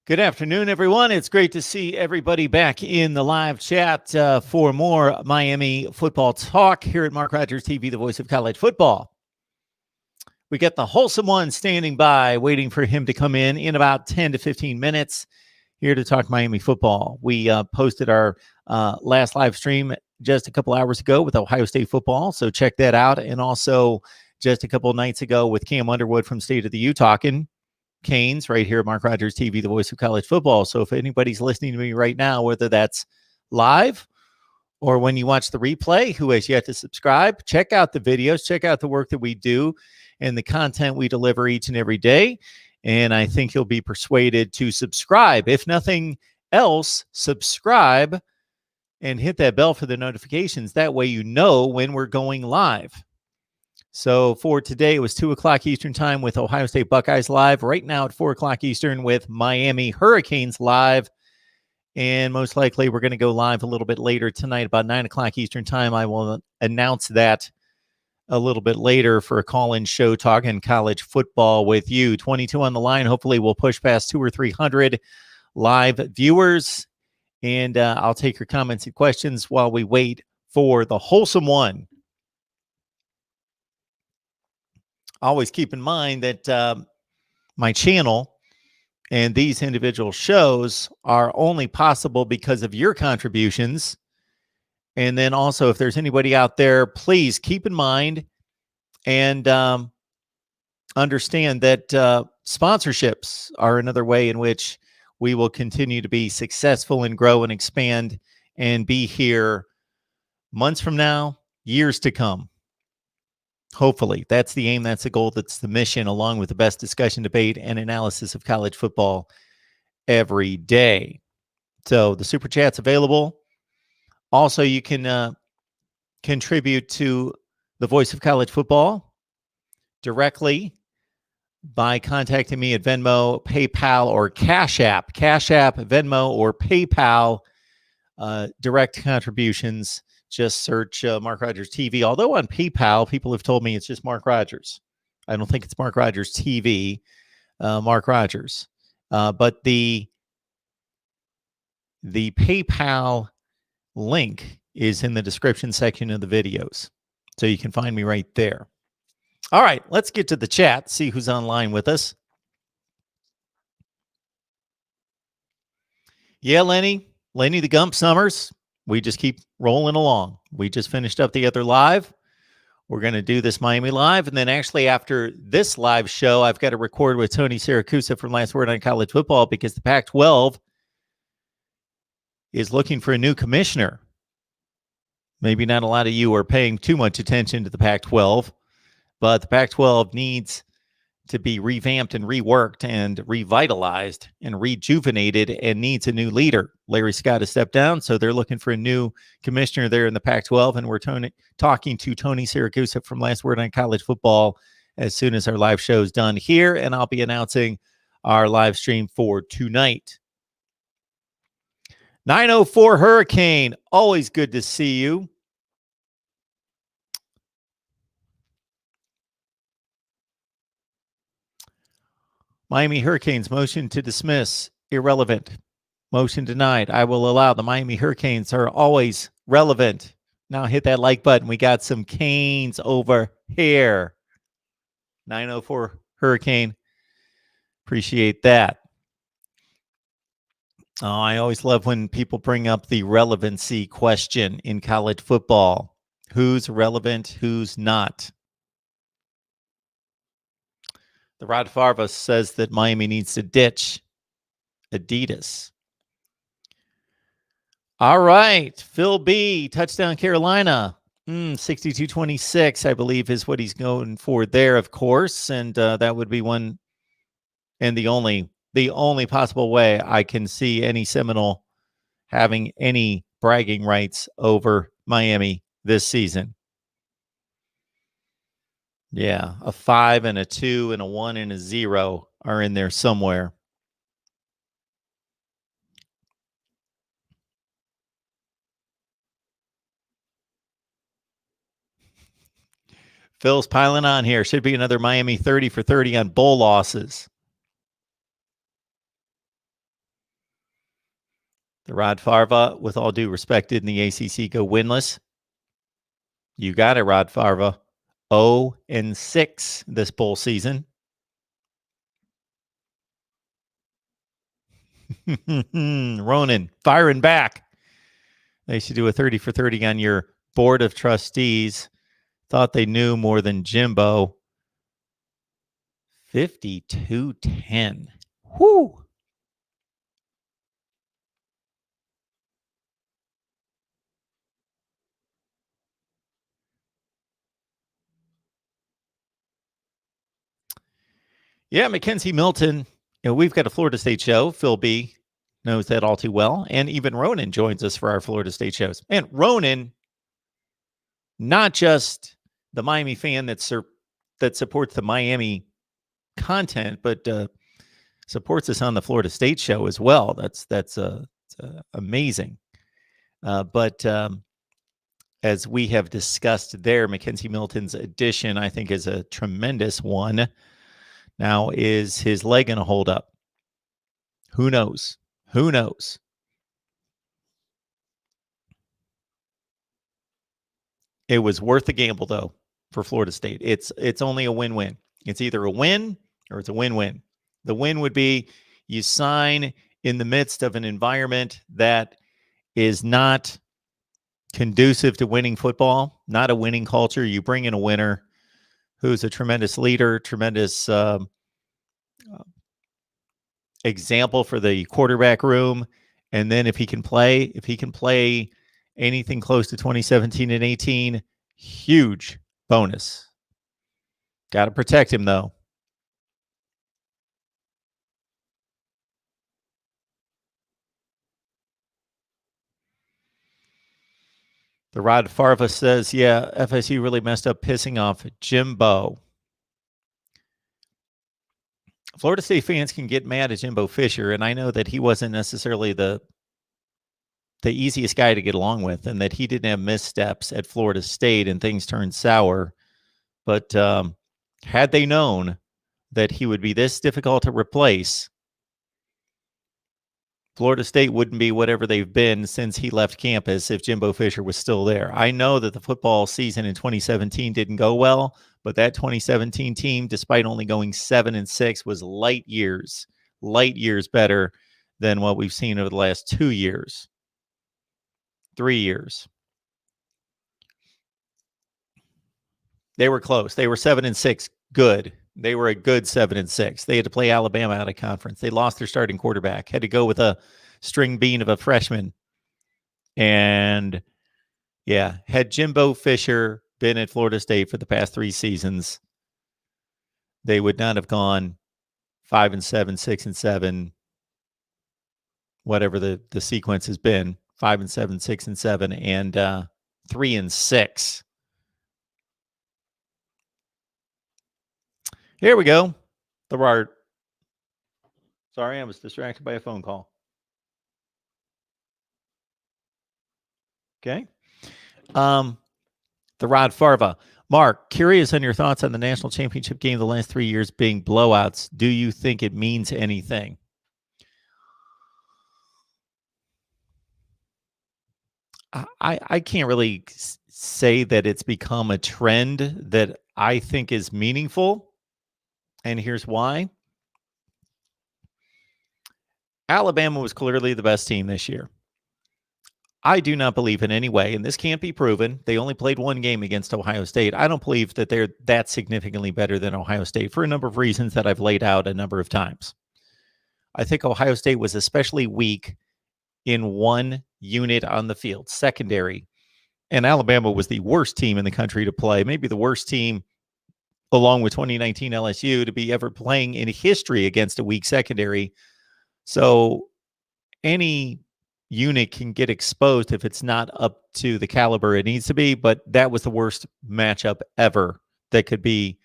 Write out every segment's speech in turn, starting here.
Good afternoon, everyone. It's great to see everybody back in the live chat for more Miami football talk here at Mark Rogers TV, the voice of college football. We got the Wholesome One standing by, waiting for him to come in about 10 to 15 minutes here to talk Miami football. We posted our last live stream just a couple hours ago with Ohio State football, so check that out. And also just a couple of nights ago with Cam Underwood from State of the U talking Canes right here at Mark Rogers TV, the voice of college football. So if anybody's listening to me right now, whether that's live or when you watch the replay, who has yet to subscribe, check out the videos, check out the work that we do and the content we deliver each and every day. And I think you'll be persuaded to subscribe. If nothing else, subscribe and hit that bell for the notifications. That way you know when we're going live. So for today, it was 2 o'clock Eastern time with Ohio State Buckeyes live. Right now at 4 o'clock Eastern with Miami Hurricanes live. And most likely we're going to go live a little bit later tonight, about 9 o'clock Eastern time. I will announce that a little bit later for a call-in show talking college football with you. 22 on the line. Hopefully we'll push past 200 or 300 live viewers. And I'll take your comments and questions while we wait for the Wholesome One. Always keep in mind that my channel and these individual shows are only possible because of your contributions. And then also, if there's anybody out there, please keep in mind and understand that sponsorships are another way in which we will continue to be successful and grow and expand and be here months from now, years to come. Hopefully, that's the aim, that's the goal, that's the mission, along with the best discussion, debate, and analysis of college football every day. So the Super Chat's available. Also, you can contribute to the Voice of College Football directly by contacting me at Venmo, PayPal, or Cash App. Cash App, Venmo, or PayPal direct contributions. Just search Mark Rogers TV. Although on PayPal, people have told me it's just Mark Rogers. I don't think it's Mark Rogers TV, Mark Rogers. But the PayPal link is in the description section of the videos. So you can find me right there. All right, let's get to the chat, see who's online with us. Yeah, Lenny the Gump Summers. We just keep rolling along. We just finished up the other live. We're going to do this Miami live. And then actually after this live show, I've got to record with Tony Siracusa from Last Word on College Football because the Pac-12 is looking for a new commissioner. Maybe not a lot of you are paying too much attention to the Pac-12, but the Pac-12 needs to be revamped and reworked and revitalized and rejuvenated and needs a new leader. Larry Scott has stepped down, so they're looking for a new commissioner there in the Pac-12, and we're talking to Tony Siracusa from Last Word on College Football as soon as our live show is done here, and I'll be announcing our live stream for tonight. 904 Hurricane, always good to see you. Miami Hurricanes motion to dismiss, irrelevant. Motion denied. I will allow. The Miami Hurricanes are always relevant. Now hit that like button. We got some Canes over here. 904 Hurricane. Appreciate that. Oh, I always love when people bring up the relevancy question in college football. Who's relevant? Who's not? The Rod Farva says that Miami needs to ditch Adidas. All right. Phil B, touchdown Carolina. 62-26, I believe, is what he's going for there, of course. And that would be one and the only possible way I can see any Seminole having any bragging rights over Miami this season. Yeah, a 5 and a 2 and a 1 and a 0 are in there somewhere. Phil's piling on here. Should be another Miami 30 for 30 on bowl losses. The Rod Farva, with all due respect, did in the ACC go winless? You got it, Rod Farva. 0-6 this bowl season. Ronan, firing back. They should do a 30 for 30 on your board of trustees. Thought they knew more than Jimbo. 52-10. Whoo. Yeah, Mackenzie Milton. We've got a Florida State show. Phil B knows that all too well. And even Ronan joins us for our Florida State shows. And Ronan, not just the Miami fan that supports the Miami content, but supports us on the Florida State show as well. That's amazing. But as we have discussed there, Mackenzie Milton's addition, I think, is a tremendous one. Now, is his leg going to hold up? Who knows? Who knows? It was worth the gamble, though, for Florida State. It's only a win-win. It's either a win or it's a win-win. The win would be you sign in the midst of an environment that is not conducive to winning football, not a winning culture. You bring in a winner who's a tremendous leader, tremendous example for the quarterback room. And then if he can play anything close to 2017 and 18, huge bonus. Got to protect him, though. The Rod Farva says, yeah, FSU really messed up pissing off Jimbo. Florida State fans can get mad at Jimbo Fisher, and I know that he wasn't necessarily the easiest guy to get along with, and that he didn't have missteps at Florida State and things turned sour. But had they known that he would be this difficult to replace, Florida State wouldn't be whatever they've been since he left campus if Jimbo Fisher was still there. I know that the football season in 2017 didn't go well, but that 2017 team, despite only going 7-6, was light years better than what we've seen over the last 2 years, 3 years. They were close. They were 7-6. Good. They were a good 7-6. They had to play Alabama out of conference. They lost their starting quarterback, had to go with a string bean of a freshman. And yeah, had Jimbo Fisher been at Florida State for the past 3 seasons, they would not have gone 5-7, 6-7, whatever the sequence has been, 5-7, 6-7, and 3-6. Here we go. The Rod. Sorry, I was distracted by a phone call. Okay. The Rod Farva. Mark, curious on your thoughts on the national championship game the last 3 years being blowouts. Do you think it means anything? I can't really say that it's become a trend that I think is meaningful. And here's why. Alabama was clearly the best team this year. I do not believe in any way, and this can't be proven. They only played 1 game against Ohio State. I don't believe that they're that significantly better than Ohio State for a number of reasons that I've laid out a number of times. I think Ohio State was especially weak in one unit on the field, secondary. And Alabama was the worst team in the country to play, maybe the worst team along with 2019 LSU to be ever playing in history against a weak secondary. So any unit can get exposed if it's not up to the caliber it needs to be, but that was the worst matchup ever that could be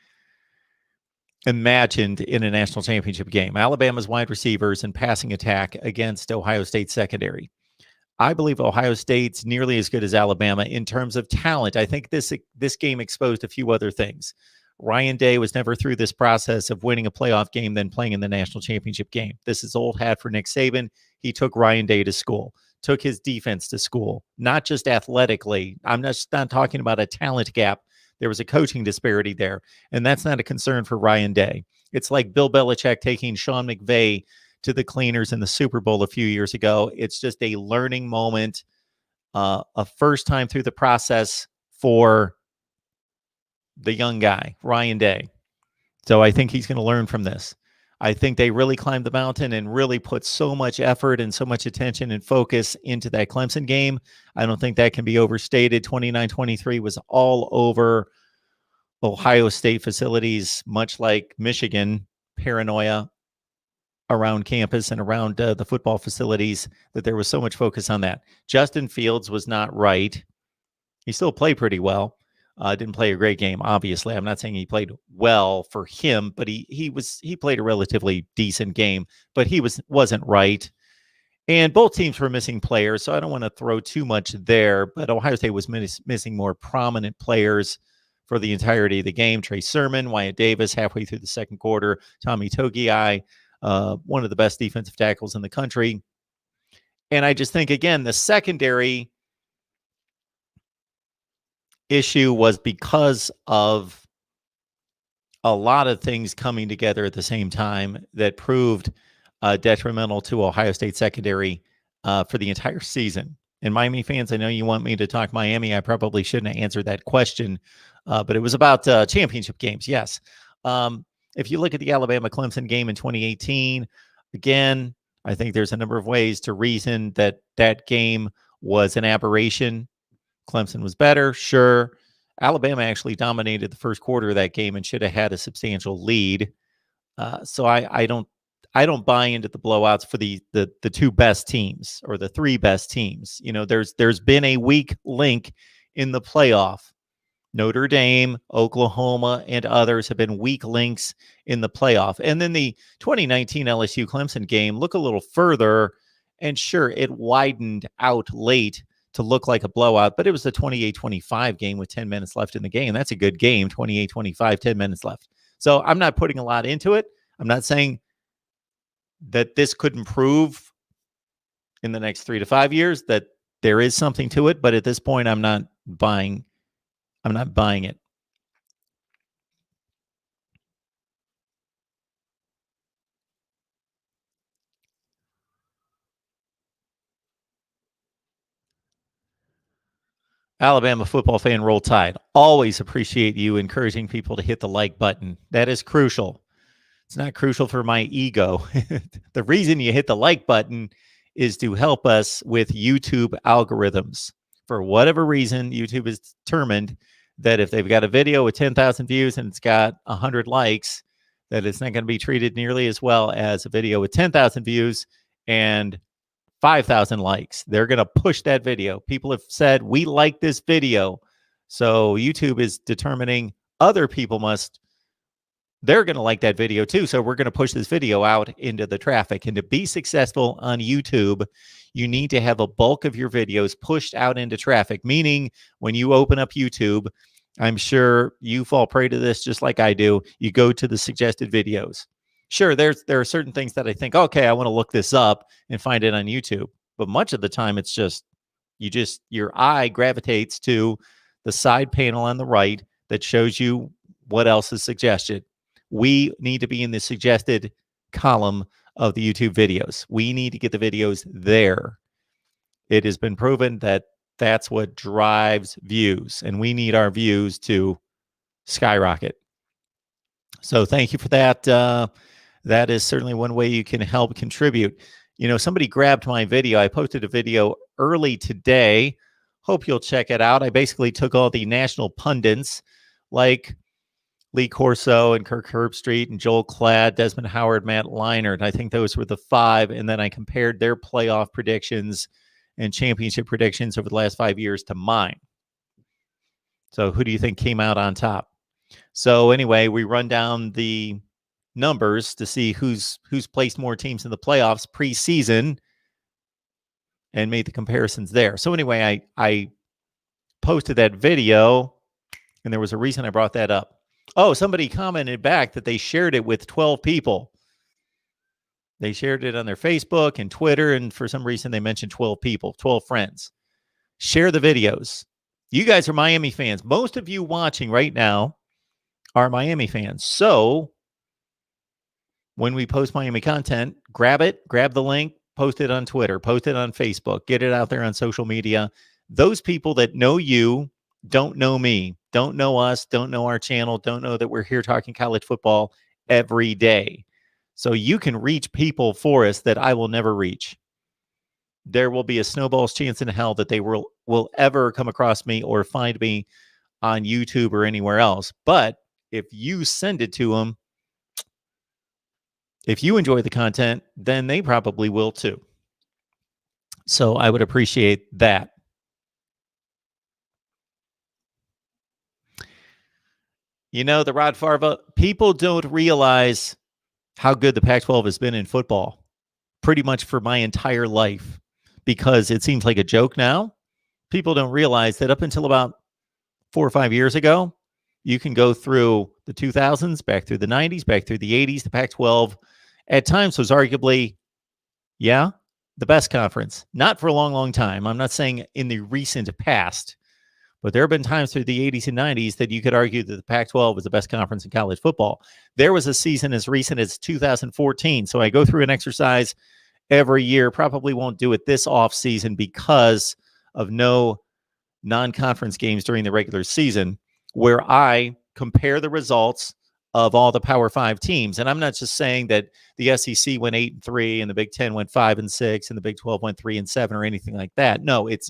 imagined in a national championship game. Alabama's wide receivers and passing attack against Ohio State secondary. I believe Ohio State's nearly as good as Alabama in terms of talent. I think this game exposed a few other things. Ryan Day was never through this process of winning a playoff game, then playing in the national championship game. This is old hat for Nick Saban. He took Ryan Day to school. took his defense to school, not just athletically. I'm not talking about a talent gap. There was a coaching disparity there, and that's not a concern for Ryan Day. It's like Bill Belichick taking Sean McVay to the cleaners in the Super Bowl a few years ago. It's just a learning moment, a first time through the process for the young guy, Ryan Day. So I think he's going to learn from this. I think they really climbed the mountain and really put so much effort and so much attention and focus into that Clemson game. I don't think that can be overstated. 29-23 was all over Ohio State facilities, much like Michigan, paranoia around campus and around the football facilities, that there was so much focus on that. Justin Fields was not right. He still played pretty well. Didn't play a great game, obviously. I'm not saying he played well for him, but he played a relatively decent game, but he wasn't right. And both teams were missing players, so I don't want to throw too much there, but Ohio State was missing more prominent players for the entirety of the game. Trey Sermon, Wyatt Davis halfway through the second quarter, Tommy Togiai, one of the best defensive tackles in the country. And I just think, again, the secondary issue was because of a lot of things coming together at the same time that proved detrimental to Ohio State secondary for the entire season. And Miami fans, I know you want me to talk Miami. I probably shouldn't have answered that question, but it was about championship games. Yes. If you look at the Alabama-Clemson game in 2018, again, I think there's a number of ways to reason that that game was an aberration. Clemson was better, sure. Alabama actually dominated the first quarter of that game and should have had a substantial lead. So I don't buy into the blowouts for the two best teams or the three best teams. You know, there's been a weak link in the playoff. Notre Dame, Oklahoma, and others have been weak links in the playoff. And then the 2019 LSU Clemson game, look a little further, and sure, it widened out late to look like a blowout, but it was a 28-25 game with 10 minutes left in the game. That's a good game, 28-25, 10 minutes left. So I'm not putting a lot into it. I'm not saying that this could improve in the next 3 to 5 years, that there is something to it, but at this point, I'm not buying it. Alabama football fan, Roll Tide. Always appreciate you encouraging people to hit the like button. That is crucial. It's not crucial for my ego. The reason you hit the like button is to help us with YouTube algorithms. For whatever reason, YouTube has determined that if they've got a video with 10,000 views and it's got 100 likes, that it's not going to be treated nearly as well as a video with 10,000 views and 5,000 likes. They're going to push that video. People have said, we like this video. So YouTube is determining other people they're going to like that video too. So we're going to push this video out into the traffic. And to be successful on YouTube, you need to have a bulk of your videos pushed out into traffic, meaning when you open up YouTube, I'm sure you fall prey to this just like I do. You go to the suggested videos. Sure, there are certain things that I think, okay, I want to look this up and find it on YouTube. But much of the time, it's just your eye gravitates to the side panel on the right that shows you what else is suggested. We need to be in the suggested column of the YouTube videos. We need to get the videos there. It has been proven that that's what drives views, and we need our views to skyrocket. So thank you for that. That is certainly one way you can help contribute. You know, somebody grabbed my video. I posted a video early today. Hope you'll check it out. I basically took all the national pundits like Lee Corso and Kirk Herbstreit and Joel Klatt, Desmond Howard, Matt Leinart. I think those were the 5. And then I compared their playoff predictions and championship predictions over the last 5 years to mine. So who do you think came out on top? So anyway, we run down the numbers to see who's placed more teams in the playoffs preseason and made the comparisons there. So anyway, I posted that video, and there was a reason I brought that up. Oh, somebody commented back that they shared it with 12 people. They shared it on their Facebook and Twitter, and for some reason they mentioned 12 people, 12 friends. Share the videos. You guys are Miami fans. Most of you watching right now are Miami fans. So when we post Miami content, grab the link, post it on Twitter, post it on Facebook, get it out there on social media. Those people that know you don't know me, don't know us, don't know our channel, don't know that we're here talking college football every day. So you can reach people for us that I will never reach. There will be a snowball's chance in hell that they will ever come across me or find me on YouTube or anywhere else. But if you send it to them, if you enjoy the content, then they probably will too. So I would appreciate that. You know, the Rod Farva, people don't realize how good the Pac-12 has been in football pretty much for my entire life, because it seems like a joke now. People don't realize that up until about 4 or 5 years ago, you can go through the 2000s, back through the 90s, back through the 80s. The Pac-12 at times was arguably, the best conference. Not for a long, long time. I'm not saying in the recent past, but there have been times through the 80s and 90s that you could argue that the Pac-12 was the best conference in college football. There was a season as recent as 2014. So I go through an exercise every year. Probably won't do it this off season because of no non-conference games during the regular season, where I compare the results of all the Power 5 teams. And I'm not just saying that the SEC went 8-3 and the Big 10 went 5-6 and the Big 12 went 3-7 or anything like that. No, it's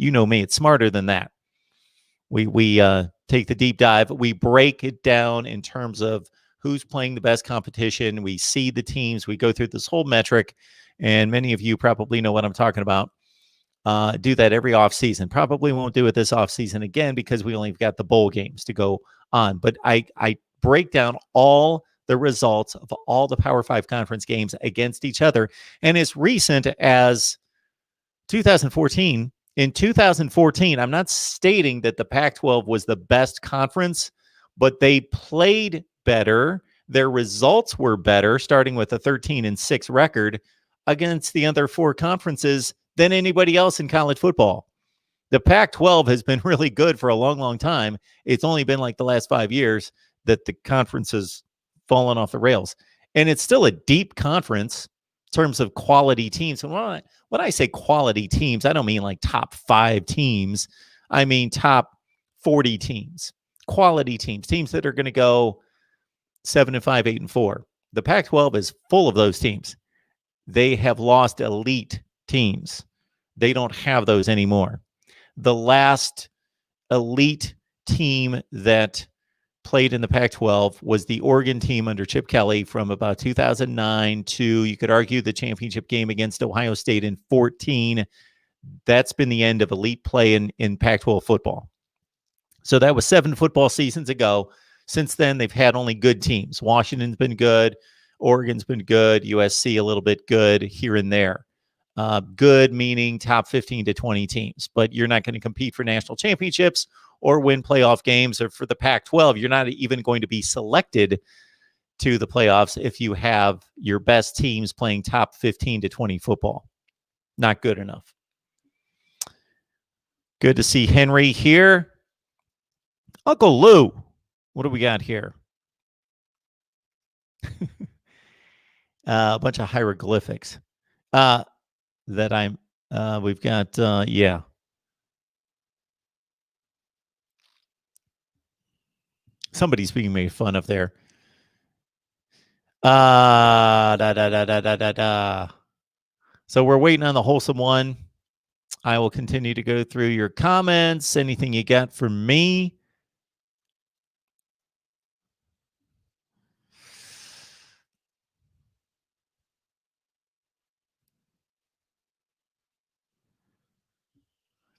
you know me, it's smarter than that. We take the deep dive. We break it down in terms of who's playing the best competition. We see the teams. We go through this whole metric, and many of you probably know what I'm talking about. Do that every offseason. Probably won't do it this offseason again because we only got the bowl games to go on. But I break down all the results of all the Power 5 conference games against each other. And as recent as 2014, in 2014, I'm not stating that the Pac-12 was the best conference, but they played better. Their results were better, starting with a 13-6 record against the other 4 conferences than anybody else in college football. The Pac-12 has been really good for a long, long time. It's only been like the last 5 years that the conference has fallen off the rails. And it's still a deep conference in terms of quality teams. And when I say quality teams, I don't mean like top 5 teams. I mean top 40 teams, quality teams that are going to go 7-5, 8-4. The Pac-12 is full of those teams. They have lost elite teams. They don't have those anymore. The last elite team that played in the Pac-12 was the Oregon team under Chip Kelly from about 2009 to, you could argue, the championship game against Ohio State in 2014. That's been the end of elite play in Pac-12 football. So that was 7 football seasons ago. Since then, they've had only good teams. Washington's been good. Oregon's been good. USC a little bit good here and there. Good meaning top 15 to 20 teams, but you're not going to compete for national championships or win playoff games. Or for the Pac-12, you're not even going to be selected to the playoffs if you have your best teams playing top 15 to 20 football. Not good enough. Good to see Henry here. Uncle Lou, what do we got here? A bunch of hieroglyphics. That we've got, yeah. Somebody's being made fun of there. So we're waiting on the Wholesome One. I will continue to go through your comments, anything you got for me.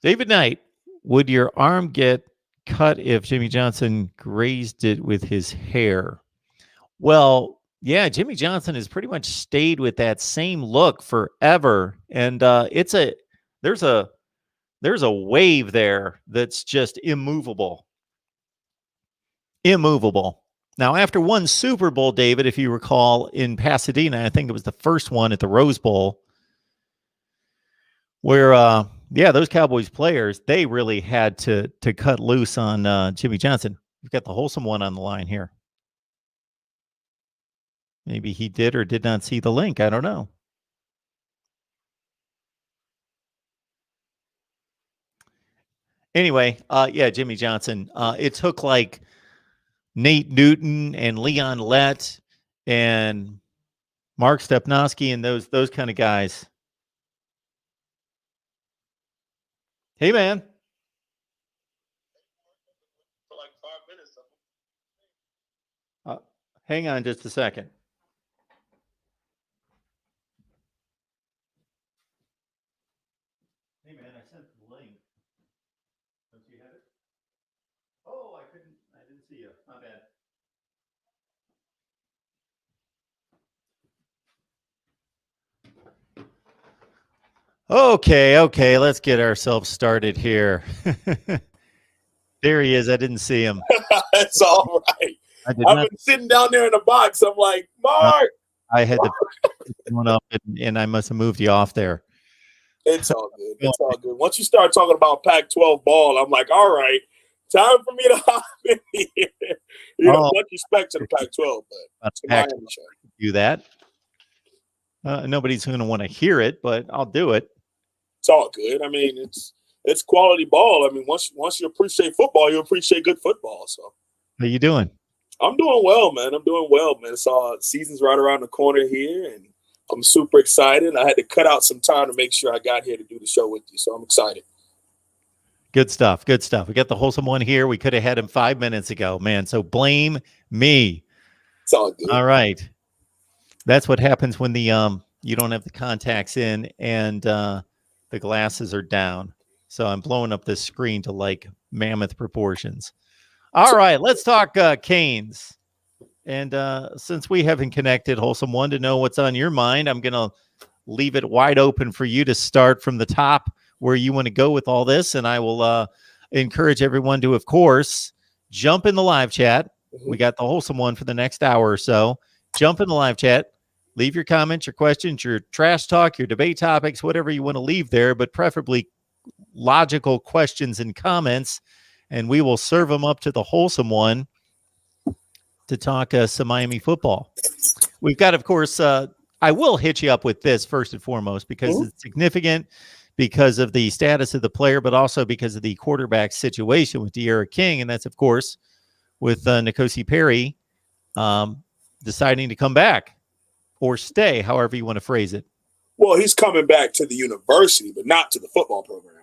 David Knight, would your arm get cut if Jimmy Johnson grazed it with his hair? Well, yeah, Jimmy Johnson has pretty much stayed with that same look forever, and there's a wave there that's just immovable. Now, after one Super Bowl, David, if you recall, in Pasadena, I think it was the first one at the Rose Bowl, where, those Cowboys players, they really had to cut loose on Jimmy Johnson. We've got the Wholesome One on the line here. Maybe he did or did not see the link. I don't know. Anyway, Jimmy Johnson. It took like Nate Newton and Leon Lett and Mark Stepnoski and those kind of guys. Hey, man. For like 5 minutes. Hang on just a second. Hey, man, I sent the link. Don't you have it? Oh, I didn't see you. My bad. Okay, let's get ourselves started here. There he is. I didn't see him. That's all right. I've been sitting down there in the box. I'm like, Mark. I had the one up, and I must have moved you off there. It's all good. It's all good. Once you start talking about Pac-12 ball, I'm like, all right, time for me to hop in here. Much respect to the Pac-12, but do that. Nobody's going to want to hear it, but I'll do it. It's all good. I mean, it's quality ball. I mean, once you appreciate football, you appreciate good football. So, how you doing? I'm doing well, man. So season's right around the corner here, and I'm super excited. I had to cut out some time to make sure I got here to do the show with you, so I'm excited. Good stuff. Good stuff. We got the Wholesome One here. We could have had him 5 minutes ago, man. So blame me. It's all good. All right. That's what happens when the you don't have the contacts in and the glasses are down. So I'm blowing up this screen to like mammoth proportions. All right, let's talk Canes. And since we haven't connected, Wholesome One, to know what's on your mind, I'm going to leave it wide open for you to start from the top where you want to go with all this. And I will encourage everyone to, of course, jump in the live chat. We got the Wholesome One for the next hour or so. Jump in the live chat. Leave your comments, your questions, your trash talk, your debate topics, whatever you want to leave there, but preferably logical questions and comments. And we will serve them up to the Wholesome One to talk some Miami football. We've got, of course, I will hit you up with this first and foremost because it's significant because of the status of the player, but also because of the quarterback situation with D'Eriq King. And that's, of course, with N'Kosi Perry deciding to come back or stay, however you want to phrase it. Well, he's coming back to the university, but not to the football program.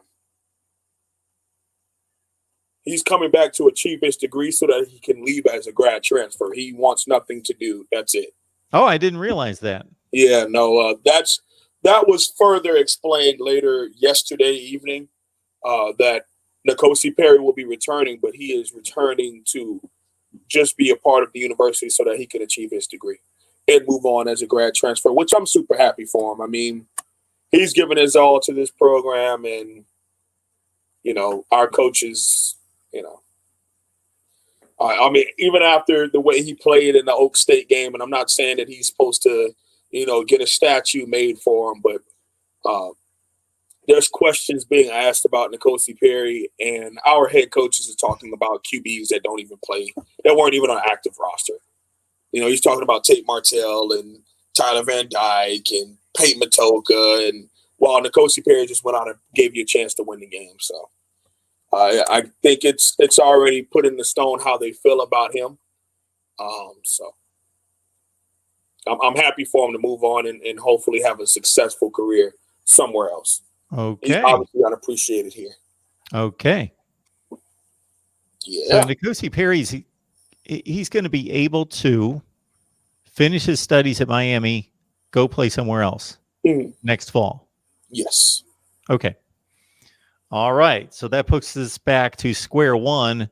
He's coming back to achieve his degree so that he can leave as a grad transfer. He wants nothing to do. That's it. Oh, I didn't realize that. Yeah, no, that was further explained later yesterday evening that N'Kosi Perry will be returning, but he is returning to just be a part of the university so that he can achieve his degree and move on as a grad transfer, which I'm super happy for him. I mean, he's given his all to this program, and, our coaches, I mean, even after the way he played in the Oak State game, and I'm not saying that he's supposed to, get a statue made for him, but there's questions being asked about N'Kosi Perry, and our head coaches are talking about QBs that don't even play, that weren't even on an active roster. He's talking about Tate Martell and Tyler Van Dyke and Peyton Matoka, and while N'Kosi Perry just went out and gave you a chance to win the game. So I think it's already put in the stone how they feel about him. So I'm happy for him to move on and hopefully have a successful career somewhere else. Okay. He's obviously unappreciated here. Okay. Yeah. So N'Kosi Perry's he's going to be able to finish his studies at Miami, go play somewhere else next fall. Yes. Okay. All right. So that puts us back to square one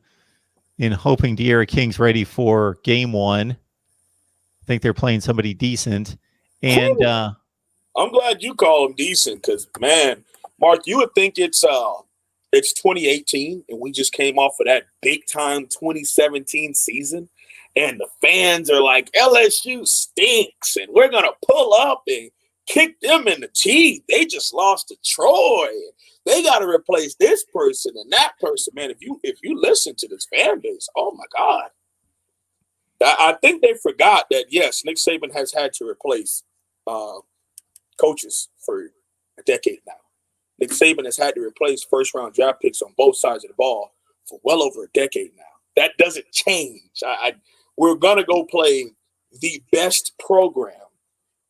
in hoping D'Eriq King's ready for game one. I think they're playing somebody decent. And I'm glad you call him decent because, man, Mark, you would think it's 2018 and we just came off of that big time 2017 season. and the fans are like, LSU stinks, and we're going to pull up and kick them in the teeth. They just lost to Troy. They got to replace this person and that person. Man, if you listen to this fan base, oh, my God. I think they forgot that, yes, Nick Saban has had to replace coaches for a decade now. Nick Saban has had to replace first-round draft picks on both sides of the ball for well over a decade now. That doesn't change. We're going to go play the best program.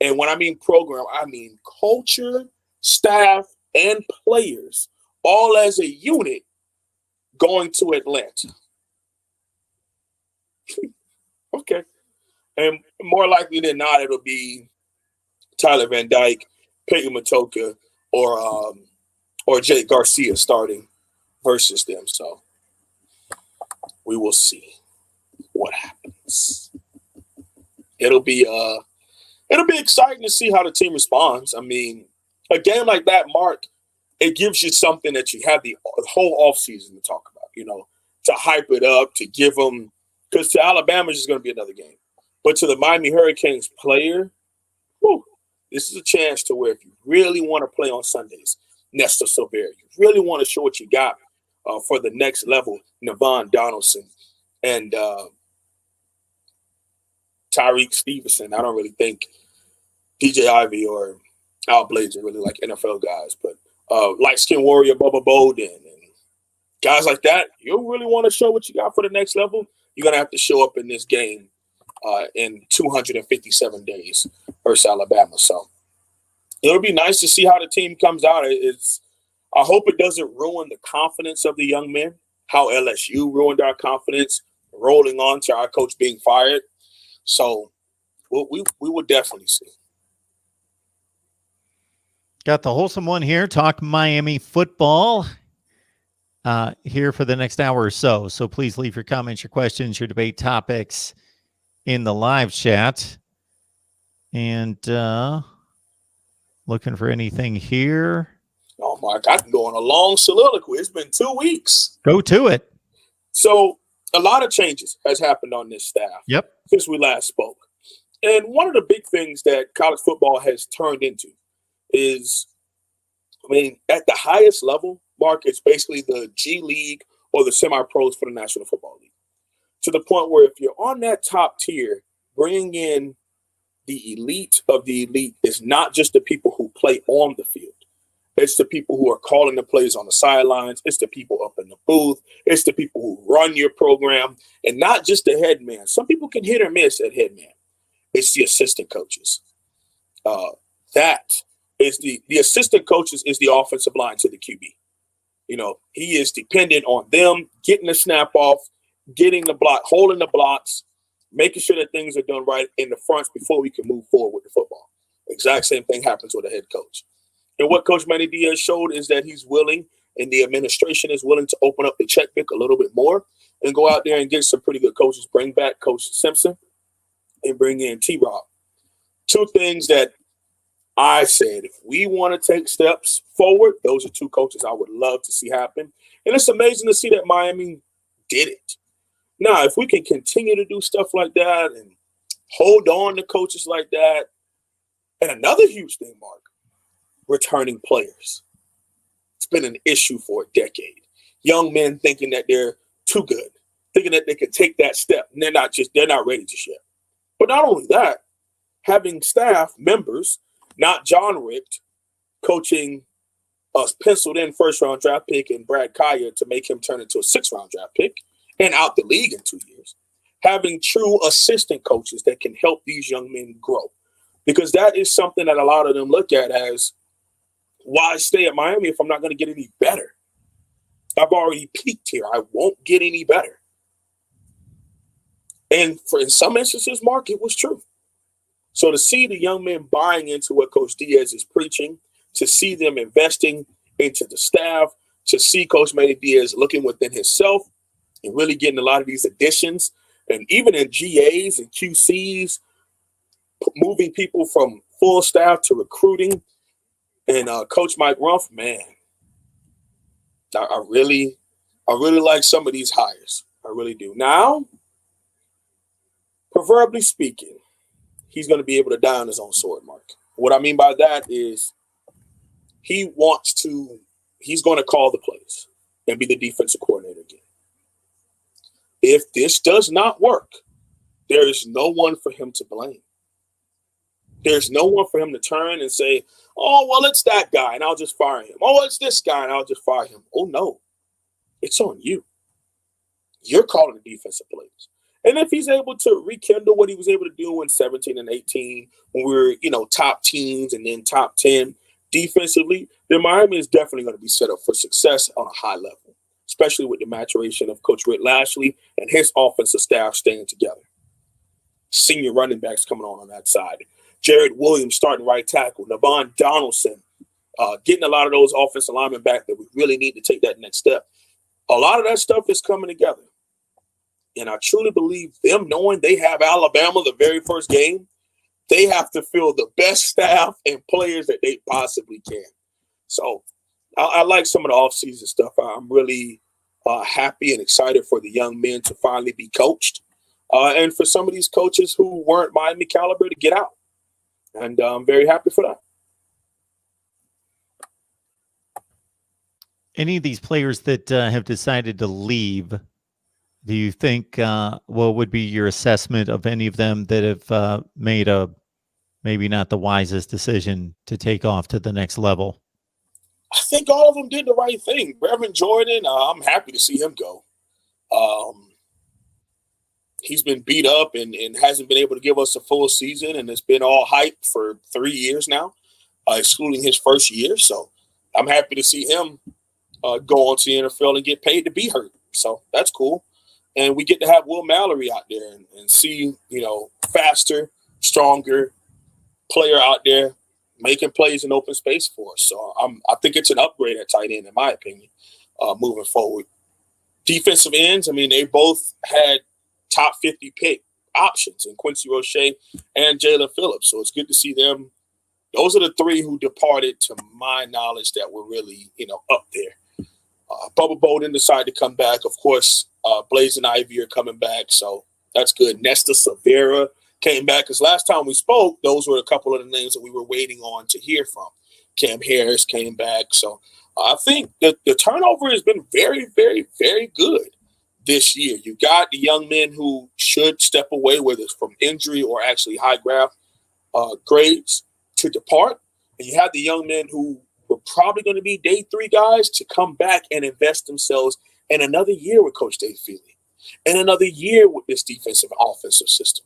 And when I mean program, I mean culture, staff, and players, all as a unit going to Atlanta. Okay. And more likely than not, it'll be Tyler Van Dyke, Peyton Matoka, or Jake Garcia starting versus them. So we will see what happens. It'll be exciting to see how the team responds. I mean, a game like that, Mark, it gives you something that you have the whole offseason to talk about, to hype it up, to give them – because to Alabama, it's just going to be another game. But to the Miami Hurricanes player, this is a chance to where if you really want to play on Sundays, Nesta Silvera, you really want to show what you got for the next level, Navon Donaldson and Tyreek Stevenson. I don't really think DJ Ivy or Al Blades are really like NFL guys, but Light Skin Warrior Bubba Bolden and guys like that, you really want to show what you got for the next level, you're going to have to show up in this game in 257 days versus Alabama. So it'll be nice to see how the team comes out. I hope it doesn't ruin the confidence of the young men, how LSU ruined our confidence, rolling on to our coach being fired. So we will definitely see. Got the Wholesome One here, talk Miami football here for the next hour or so. So please leave your comments, your questions, your debate topics in the live chat. And looking for anything here. Oh, Mark, I can go on a long soliloquy. It's been 2 weeks. Go to it. So a lot of changes has happened on this staff since we last spoke. And one of the big things that college football has turned into is, at the highest level, Mark, it's basically the G League or the semi-pros for the National Football League. To the point where if you're on that top tier, bringing in the elite of the elite is not just the people who play on the field. It's the people who are calling the plays on the sidelines. It's the people up in the booth. It's the people who run your program, and not just the head man. Some people can hit or miss at head man. It's the assistant coaches. That is the assistant coaches is the offensive line to the QB. He is dependent on them getting the snap off, getting the block, holding the blocks, making sure that things are done right in the fronts before we can move forward with the football. Exact same thing happens with a head coach. And what Coach Manny Diaz showed is that he's willing, and the administration is willing to open up the checkbook a little bit more and go out there and get some pretty good coaches. Bring back Coach Simpson and bring in T-Rob. Two things that I said, if we want to take steps forward, those are two coaches I would love to see happen. And it's amazing to see that Miami did it. Now, if we can continue to do stuff like that and hold on to coaches like that, and another huge thing, Mark, returning players. It's been an issue for a decade. Young men thinking that they're too good, thinking that they can take that step, and they're not ready just yet. But not only that, having staff members, not John Richt, coaching a penciled-in first-round draft pick in Brad Kaya to make him turn into a sixth-round draft pick and out the league in 2 years. Having true assistant coaches that can help these young men grow. Because that is something that a lot of them look at as, why stay at Miami if I'm not going to get any better? I've already peaked here. I won't get any better. And in some instances, Mark, it was true. So to see the young men buying into what Coach Diaz is preaching, to see them investing into the staff, to see Coach Manny Diaz looking within himself and really getting a lot of these additions, and even in GAs and QCs, moving people from full staff to recruiting, and Coach Mike Rumph, man, I really like some of these hires. I really do. Now, proverbially speaking, he's going to be able to die on his own sword, Mark. What I mean by that is he's going to call the plays and be the defensive coordinator again. If this does not work, there is no one for him to blame. There's no one for him to turn and say, oh, well, it's that guy, and I'll just fire him. Oh, it's this guy, and I'll just fire him. Oh, no. It's on you. You're calling the defensive plays. And if he's able to rekindle what he was able to do in 17 and 18, when we were, top teens and then top 10 defensively, then Miami is definitely going to be set up for success on a high level, especially with the maturation of Coach Rick Lashley and his offensive staff staying together. Senior running backs coming on that side. Jared Williams starting right tackle. Navon Donaldson getting a lot of those offensive linemen back that we really need to take that next step. A lot of that stuff is coming together. And I truly believe them knowing they have Alabama the very first game, they have to field the best staff and players that they possibly can. So I like some of the offseason stuff. I'm really happy and excited for the young men to finally be coached. And for some of these coaches who weren't Miami caliber to get out. And I'm very happy for that. Any of these players that have decided to leave, do you think, what would be your assessment of any of them that have made a maybe not the wisest decision to take off to the next level? I think all of them did the right thing. Reverend Jordan, I'm happy to see him go. He's been beat up and hasn't been able to give us a full season, and it's been all hype for 3 years now, excluding his first year. So I'm happy to see him go on to the NFL and get paid to be hurt. So that's cool. And we get to have Will Mallory out there and see, faster, stronger player out there making plays in open space for us. So I think it's an upgrade at tight end, in my opinion, moving forward. Defensive ends, they both had top 50 pick options in Quincy Roche and Jalen Phillips. So it's good to see them. Those are the three who departed, to my knowledge, that were really, up there. Bubba Bolden decided to come back. Of course, Blaze and Ivy are coming back, so that's good. Nesta Severa came back, because last time we spoke, those were a couple of the names that we were waiting on to hear from. Cam Harris came back. So I think that the turnover has been very, very, very good this year. You got the young men who should step away, whether it's from injury or actually high grades, to depart. And you have the young men who were probably going to be day 3 guys to come back and invest themselves in another year with Coach Dave Feely and another year with this defensive offensive system.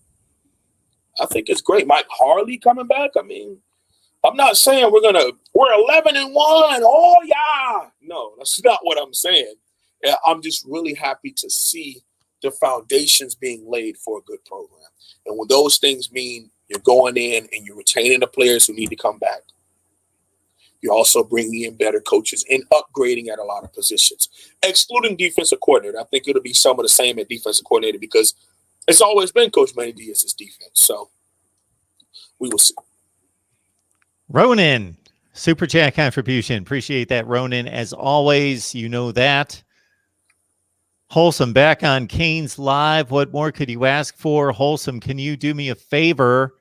I think it's great. Mike Harley coming back. I'm not saying we're 11-1. Oh yeah. No, that's not what I'm saying. I'm just really happy to see the foundations being laid for a good program. And when those things mean you're going in and you're retaining the players who need to come back, you're also bringing in better coaches and upgrading at a lot of positions, excluding defensive coordinator. I think it'll be some of the same at defensive coordinator, because it's always been Coach Manny Diaz's defense. So we will see. Ronan, super chat contribution. Appreciate that, Ronan. As always, you know that. Wholesome, back on Canes Live. What more could you ask for? Wholesome, can you do me a favor?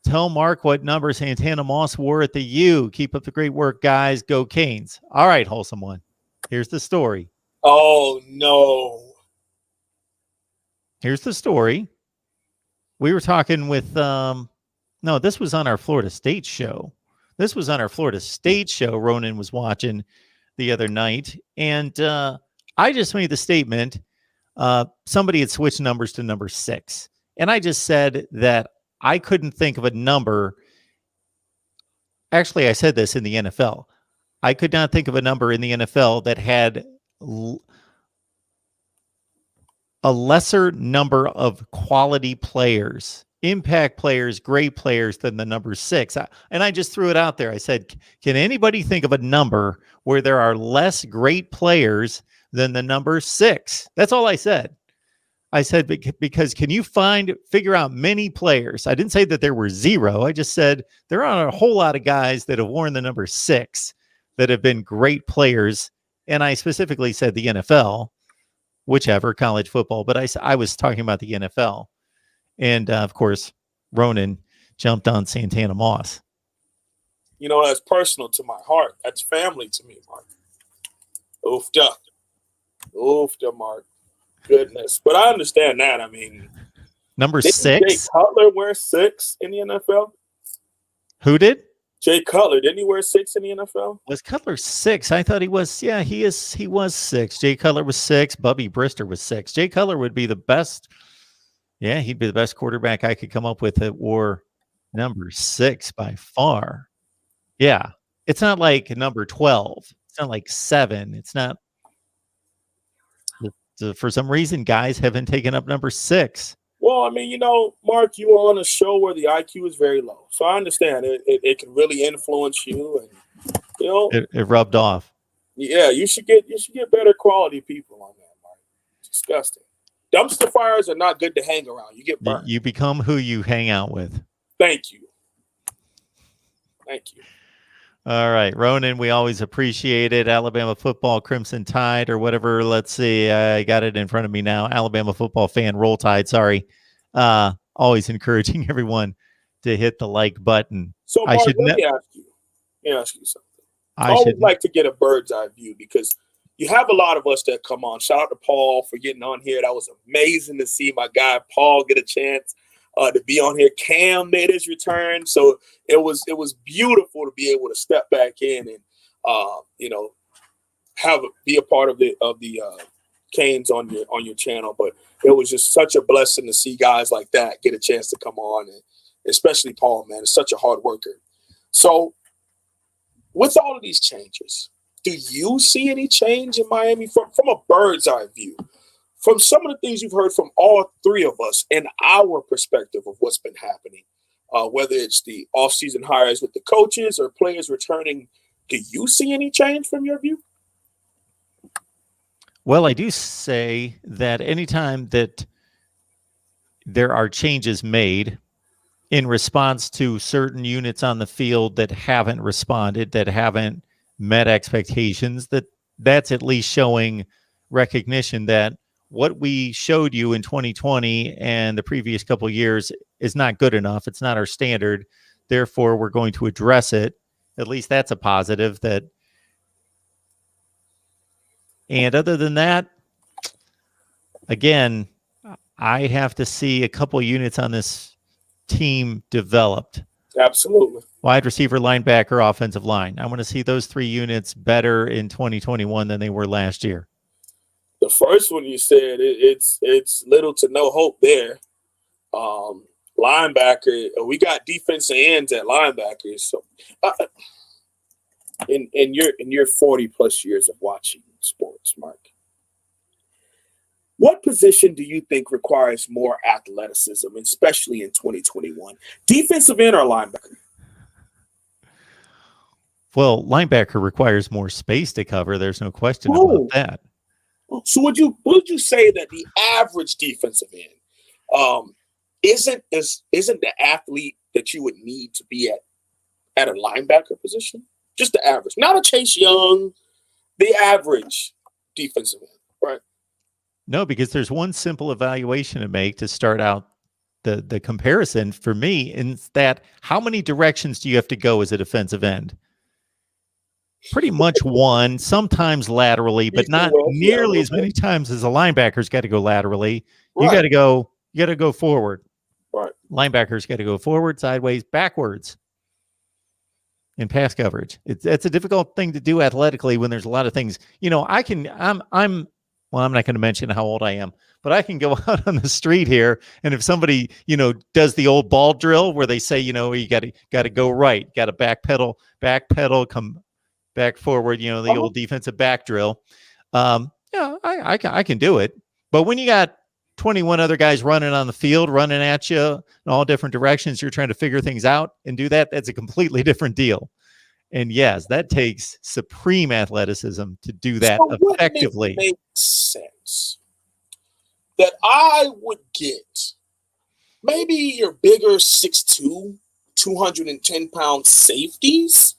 Tell Mark what number Santana Moss wore at the U. Keep up the great work, guys. Go Canes. All right, Wholesome One. Here's the story. Oh, no. Here's the story. We were talking with, no, this was on our Florida State show. This was on our Florida State show Ronan was watching the other night. And I just made the statement, somebody had switched numbers to number 6. And I just said that I couldn't think of a number. Actually, I said this in the NFL. I could not think of a number in the NFL that had a lesser number of quality players, impact players, great players than the number 6. And I just threw it out there. I said, can anybody think of a number where there are less great players than the number 6? That's all I said. I said, because can you figure out many players? I didn't say that there were 0. I just said there are a whole lot of guys that have worn the number 6 that have been great players. And I specifically said the NFL, whichever, college football, but I was talking about the NFL. And, of course, Ronan jumped on Santana Moss. You know, that's personal to my heart. That's family to me, Mark. Oofda. Oofda, Mark. Goodness. But I understand that. I mean, number didn't 6. Jay Cutler wear 6 in the NFL? Who did? Jay Cutler. Didn't he wear 6 in the NFL? Was Cutler 6? I thought he was. Yeah, he was 6. Jay Cutler was 6. Bubby Brister was 6. Jay Cutler would be the best. Yeah, he'd be the best quarterback I could come up with that wore number 6 by far. Yeah. It's not like number 12. It's not like 7. It's not. For some reason, guys haven't taken up number 6. Well, I mean, you know, Mark, you are on a show where the IQ is very low. So I understand it can really influence you. And, you know, it rubbed off. Yeah, you should get better quality people on that, Mark. It's disgusting. Dumpster fires are not good to hang around. You get burned. You become who you hang out with. Thank you. Thank you. All right, Ronan, we always appreciate it. Alabama football, Crimson Tide, or whatever. Let's see. I got it in front of me now. Alabama football fan, Roll Tide. Sorry. Always encouraging everyone to hit the like button. So, Mark, let me ask you something. I always like to get a bird's eye view because you have a lot of us that come on. Shout out to Paul for getting on here. That was amazing to see my guy Paul get a chance to be on here. Cam made his return, so it was beautiful to be able to step back in and you know, be a part of the Canes on your channel. But it was just such a blessing to see guys like that get a chance to come on, and especially Paul, man, is such a hard worker. So with all of these changes, do you see any change in Miami from a bird's eye view? From some of the things you've heard from all three of us and our perspective of what's been happening, whether it's the offseason hires with the coaches or players returning, do you see any change from your view? Well, I do say that anytime that there are changes made in response to certain units on the field that haven't responded, that haven't met expectations, that's at least showing recognition that what we showed you in 2020 and the previous couple of years is not good enough. It's not our standard. Therefore, we're going to address it. At least that's a positive. And other than that, again, I have to see a couple units on this team developed. Absolutely. Wide receiver, linebacker, offensive line. I want to see those 3 units better in 2021 than they were last year. The first one you said, it's little to no hope there. Linebacker, we got defensive ends at linebackers. So, in your 40 plus years of watching sports, Mark, what position do you think requires more athleticism, especially in 2021? Defensive end or linebacker? Well, linebacker requires more space to cover. There's no question about that. So would you say that the average defensive end isn't the athlete that you would need to be at a linebacker position? Just the average, not a Chase Young, the average defensive end, right? No, because there's one simple evaluation to make to start out the comparison for me, and that how many directions do you have to go as a defensive end? Pretty much one, sometimes laterally, but not nearly as many times as a linebacker's got to go laterally. You got to go forward. Right. Linebackers got to go forward, sideways, backwards in pass coverage. It's a difficult thing to do athletically when there's a lot of things. You know, I'm not going to mention how old I am, but I can go out on the street here, and if somebody, you know, does the old ball drill where they say, you know, you got to go right, got to back pedal, come back forward, you know, the old defensive back drill. Yeah, I can do it. But when you got 21 other guys running on the field, running at you in all different directions, you're trying to figure things out and do that. That's a completely different deal. And yes, that takes supreme athleticism to do that effectively. Wouldn't it make sense that I would get maybe your bigger 6'2", 210-pound safeties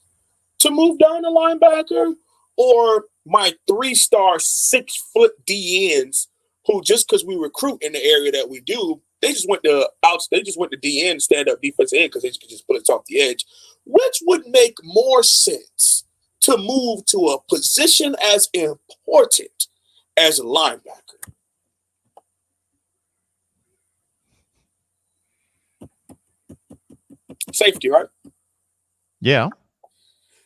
to move down the linebacker, or my 3-star 6-foot DNs who, just because we recruit in the area that we do, They just went to outs. They just went to DN, stand up defense end, because they could just put it off the edge. Which would make more sense to move to a position as important as a linebacker? Safety, right? Yeah.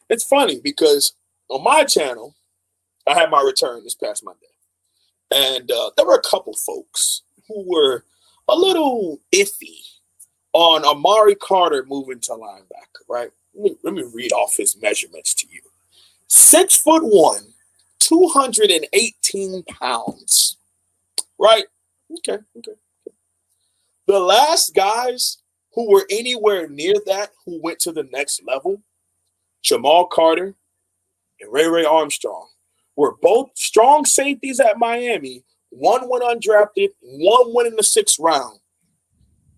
It's funny because on my channel, I had my return this past Monday. And there were a couple folks who were a little iffy on Amari Carter moving to linebacker, right? Let me read off his measurements to you. 6'1", 218 pounds, right? Okay. The last guys who were anywhere near that, who went to the next level, Jamal Carter and Ray Armstrong, were both strong safeties at Miami. One went undrafted, one went in the 6th round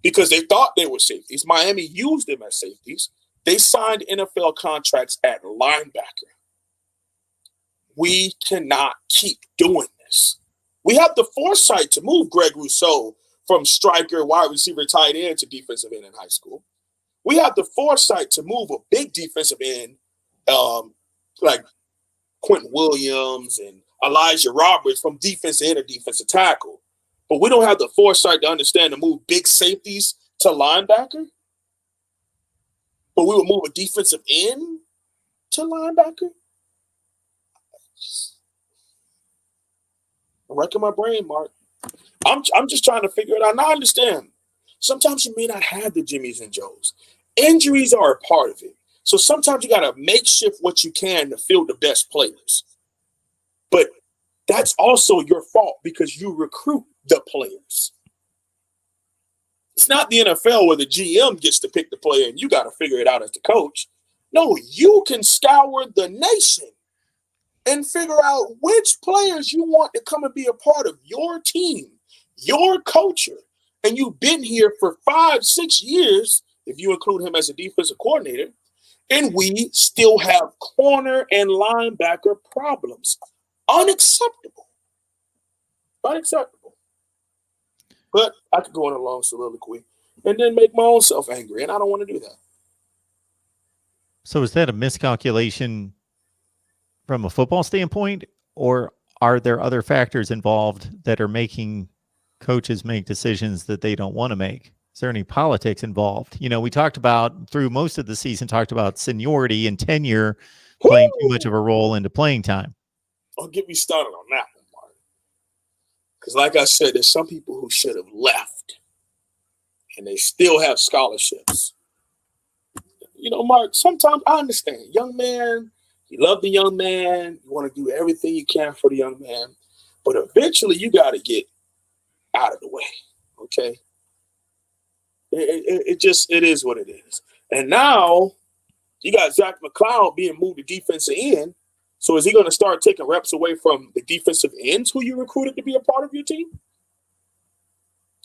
because they thought they were safeties. Miami used them as safeties. They signed NFL contracts at linebacker. We cannot keep doing this. We have the foresight to move Greg Rousseau from striker, wide receiver, tight end to defensive end in high school. We have the foresight to move a big defensive end like Quentin Williams and Elijah Roberts from defense end to defensive tackle. But we don't have the foresight to understand to move big safeties to linebacker. But we would move a defensive end to linebacker. I'm wrecking my brain, Mark. I'm just trying to figure it out. Now I understand. Sometimes you may not have the Jimmys and Joes. Injuries are a part of it. So sometimes you got to makeshift what you can to field the best players. But that's also your fault because you recruit the players. It's not the NFL where the GM gets to pick the player and you got to figure it out as the coach. No, you can scour the nation and figure out which players you want to come and be a part of your team, your culture. And you've been here for 5-6 years, if you include him as a defensive coordinator, and we still have corner and linebacker problems. Unacceptable. Unacceptable. But I could go on a long soliloquy and then make my own self angry, and I don't want to do that. So is that a miscalculation from a football standpoint, or are there other factors involved that are making coaches make decisions that they don't want to make? Is there any politics involved? You know, we talked about through most of the season, talked about seniority and tenure playing too much of a role into playing time. Don't get me started on that one, Mark. Because like I said, there's some people who should have left and they still have scholarships. You know, Mark, sometimes I understand. Young man, you love the young man. You want to do everything you can for the young man. But eventually you got to get out of the way, okay? It is what it is. And now you got Zach McCloud being moved to defensive end. So is he going to start taking reps away from the defensive ends who you recruited to be a part of your team?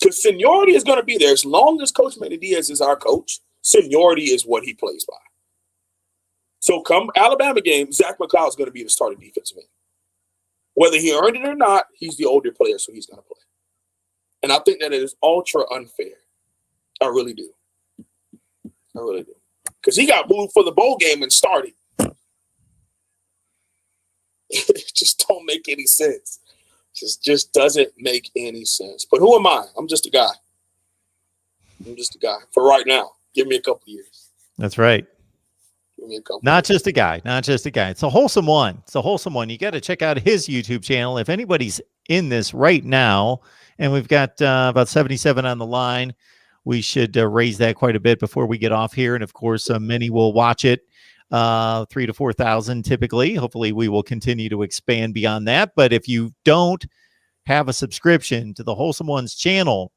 Because seniority is going to be there. As long as Coach Manny Diaz is our coach, seniority is what he plays by. So come Alabama game, Zach McCloud is going to be the starting defensive end. Whether he earned it or not, he's the older player, so he's going to play. And I think that it is ultra unfair. I really do. I really do. Because he got moved for the bowl game and started. It just don't make any sense. Just doesn't make any sense. But who am I? I'm just a guy. I'm just a guy. For right now. Give me a couple years. That's right. Give me a couple Not just a guy. Not just a guy. It's a Wholesome One. It's a Wholesome One. You got to check out his YouTube channel. If anybody's in this right now, and we've got about 77 on the line, we should raise that quite a bit before we get off here. And of course, many will watch it, 3,000 to 4,000 typically. Hopefully we will continue to expand beyond that. But if you don't have a subscription to the Wholesome One's channel,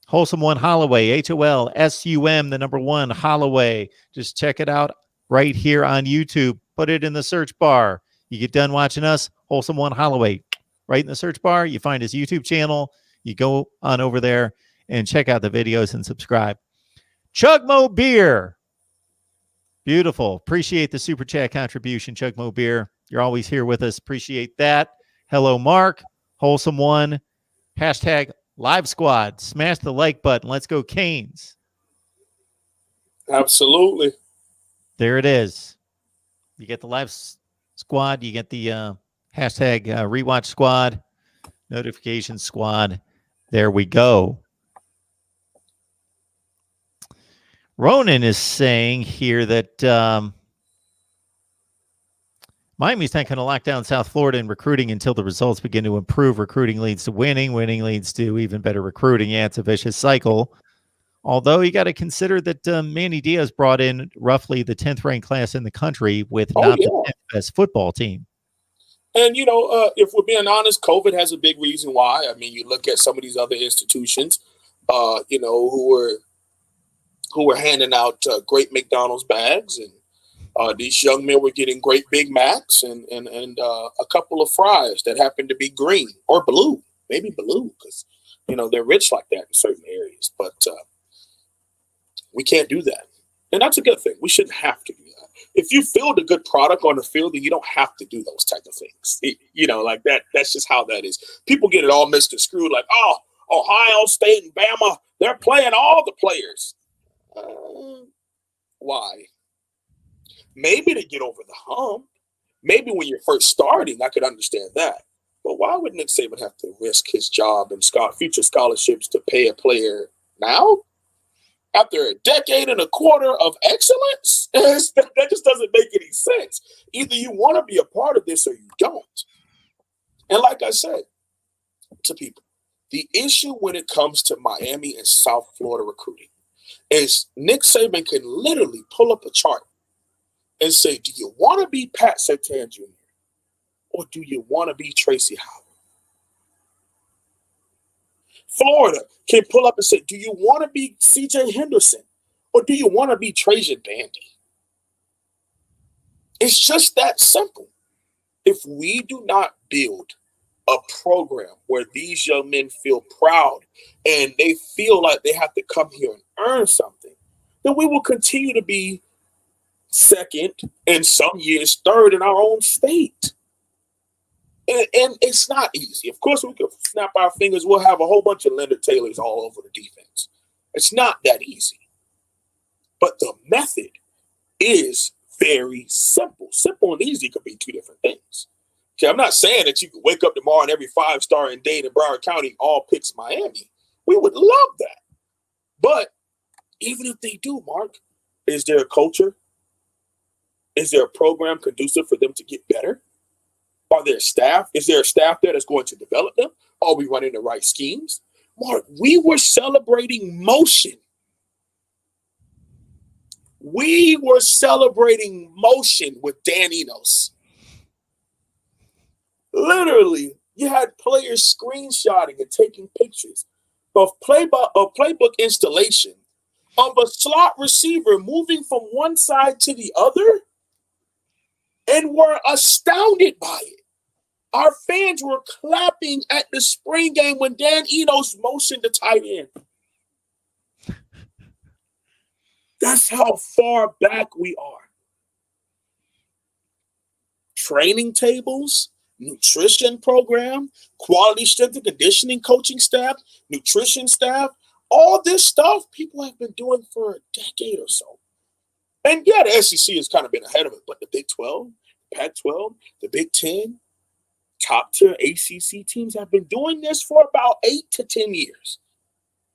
Wholesome One Holloway, HOLSUM, the number 1 Holloway, just check it out right here on YouTube. Put it in the search bar. You get done watching us, Wholesome One Holloway, right in the search bar. You find his YouTube channel. You go on over there and check out the videos and subscribe. Chugmo Beer. Beautiful. Appreciate the super chat contribution, Chugmo Beer. You're always here with us. Appreciate that. Hello, Mark. Wholesome One. Hashtag Live squad, smash the like button. Let's go Canes. Absolutely. There it is. You get the live squad. You get the hashtag rewatch squad, notification squad. There we go. Ronan is saying here that Miami's not going to lock down South Florida in recruiting until the results begin to improve. Recruiting leads to winning. Winning leads to even better recruiting. Yeah, it's a vicious cycle. Although you got to consider that Manny Diaz brought in roughly the 10th ranked class in the country with not the 10th best football team. And, you know, if we're being honest, COVID has a big reason why. I mean, you look at some of these other institutions, you know, who were handing out great McDonald's bags, and these young men were getting great Big Macs and a couple of fries that happened to be green or blue, maybe blue, because, you know, they're rich like that in certain areas. But we can't do that. And that's a good thing. We shouldn't have to do that. If you build a good product on the field, then you don't have to do those type of things. You know, like that. That's just how that is. People get it all misconstrued like, oh, Ohio State and Bama, they're playing all the players. Why? Maybe to get over the hump. Maybe when you're first starting, I could understand that. But why would Nick Saban have to risk his job and future scholarships to pay a player now? After a decade and a quarter of excellence? That just doesn't make any sense. Either you want to be a part of this or you don't. And like I said to people, the issue when it comes to Miami and South Florida recruiting is Nick Saban can literally pull up a chart and say, do you want to be Pat Surtain Jr. or do you want to be Tracy Howard? Florida can pull up and say, do you want to be C.J. Henderson or do you want to be Trajan Bandy? It's just that simple. If we do not build a program where these young men feel proud and they feel like they have to come here and earn something, then we will continue to be second and some years third in our own state. And it's not easy. Of course, we can snap our fingers. We'll have a whole bunch of Leonard Taylors all over the defense. It's not that easy. But the method is very simple. Simple and easy could be two different things. Okay, I'm not saying that you could wake up tomorrow and every 5-star in Dade and Broward County all picks Miami. We would love that. But even if they do, Mark, is there a culture? Is there a program conducive for them to get better? Are there staff? Is there a staff there that's going to develop them? Are we running the right schemes? Mark, we were celebrating motion. We were celebrating motion with Dan Enos. Literally, you had players screenshotting and taking pictures of playbook installation of a slot receiver moving from one side to the other and were astounded by it. Our fans were clapping at the spring game when Dan Enos motioned the tight end. That's how far back we are. Training tables, nutrition program, quality strength and conditioning coaching staff, nutrition staff, all this stuff people have been doing for a decade or so. And yeah, the SEC has kind of been ahead of it, but the Big 12, Pac-12, the Big 10, top tier ACC teams have been doing this for about 8 to 10 years.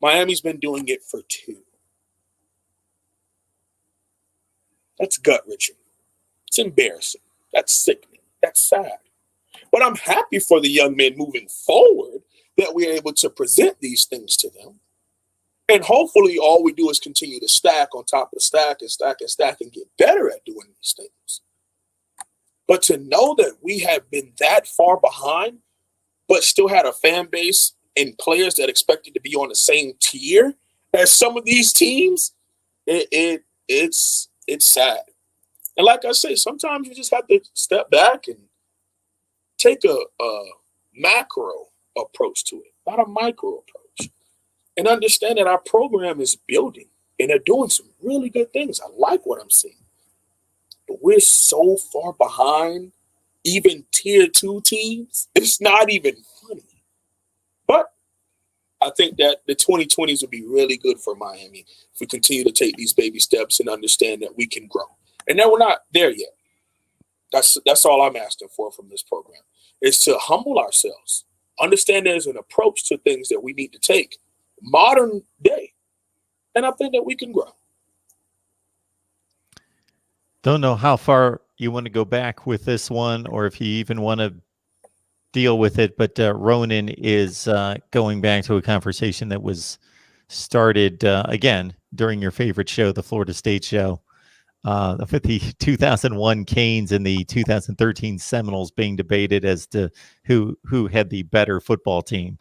Miami's been doing it for 2. That's gut-wrenching. It's embarrassing. That's sickening. That's sad. But I'm happy for the young men moving forward that we're able to present these things to them. And hopefully all we do is continue to stack on top of stack and stack and stack and get better at doing these things. But to know that we have been that far behind, but still had a fan base and players that expected to be on the same tier as some of these teams, it's sad. And like I say, sometimes you just have to step back and take a macro approach to it, not a micro approach, and understand that our program is building and they're doing some really good things. I like what I'm seeing. But we're so far behind even tier 2 teams. It's not even funny. But I think that the 2020s would be really good for Miami if we continue to take these baby steps and understand that we can grow. And now we're not there yet. That's all I'm asking for from this program, is to humble ourselves, understand there's an approach to things that we need to take modern day. And I think that we can grow. Don't know how far you want to go back with this one or if you even want to deal with it, but Ronan is going back to a conversation that was started again during your favorite show, the Florida State Show, with the 2001 Canes and the 2013 Seminoles being debated as to who had the better football team.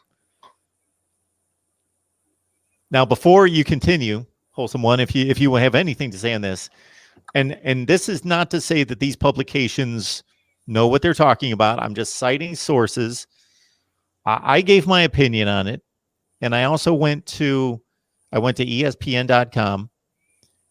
Now, before you continue, Wholesome One, if you have anything to say on this, and this is not to say that these publications know what they're talking about. I'm just citing sources. I gave my opinion on it, and I also went to ESPN.com.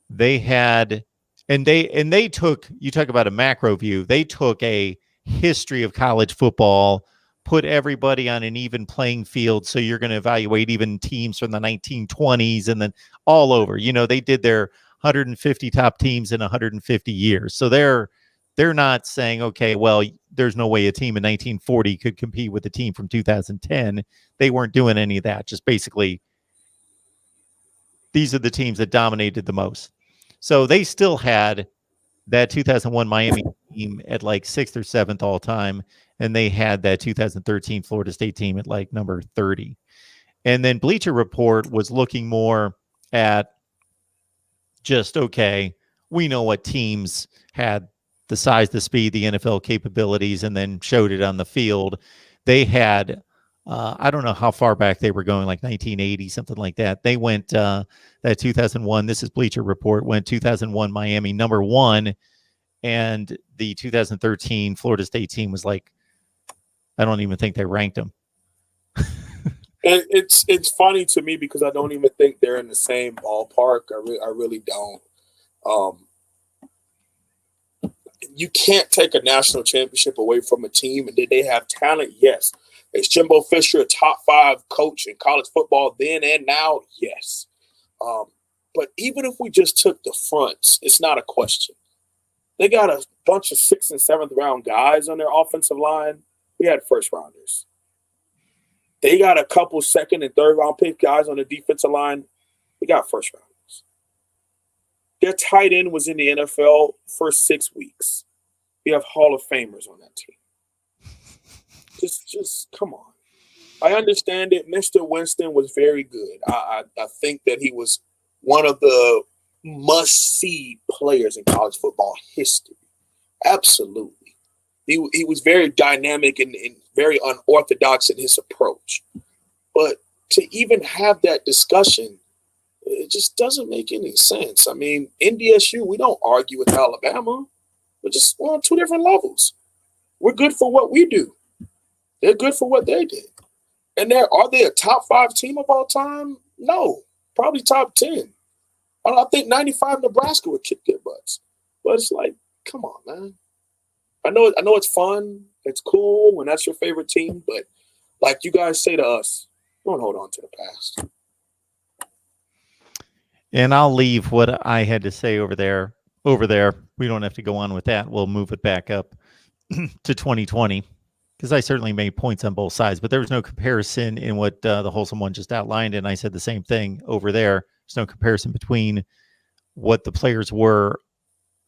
They had, and they took, you talk about a macro view. They took a history of college football, put everybody on an even playing field. So you're going to evaluate even teams from the 1920s and then all over. You know, they did their 150 top teams in 150 years. So they're not saying, okay, well, there's no way a team in 1940 could compete with a team from 2010. They weren't doing any of that. Just basically, these are the teams that dominated the most. So they still had that 2001 Miami team at like 6th or 7th all time. And they had that 2013 Florida State team at like number 30. And then Bleacher Report was looking more at just, okay, we know what teams had the size, the speed, the NFL capabilities, and then showed it on the field. They had, I don't know how far back they were going, like 1980, something like that. They went that 2001, this is Bleacher Report, went 2001 Miami number 1, and the 2013 Florida State team was like, I don't even think they ranked them. And it's funny to me because I don't even think they're in the same ballpark. I really don't. You can't take a national championship away from a team. And did they have talent? Yes. Is Jimbo Fisher a top 5 coach in college football then and now? Yes. But even if we just took the fronts, it's not a question. They got a bunch of 6th and 7th round guys on their offensive line. We had first rounders. They got a couple 2nd and 3rd round pick guys on the defensive line. We got first rounders. Their tight end was in the NFL for 6 weeks. We have Hall of Famers on that team. Just come on. I understand it. Mr. Winston was very good. I think that he was one of the must-see players in college football history. Absolutely. He was very dynamic and very unorthodox in his approach. But to even have that discussion, it just doesn't make any sense. I mean, NDSU, we don't argue with Alabama. We're on 2 different levels. We're good for what we do. They're good for what they did. And are they a top 5 team of all time? No, probably top 10. I think 95 Nebraska would kick their butts. But it's like, come on, man. I know it's fun. It's cool when that's your favorite team. But like you guys say to us, don't hold on to the past. And I'll leave what I had to say over there. We don't have to go on with that. We'll move it back up to 2020 because I certainly made points on both sides, but there was no comparison in what the Wholesome One just outlined. And I said the same thing over there. There's no comparison between what the players were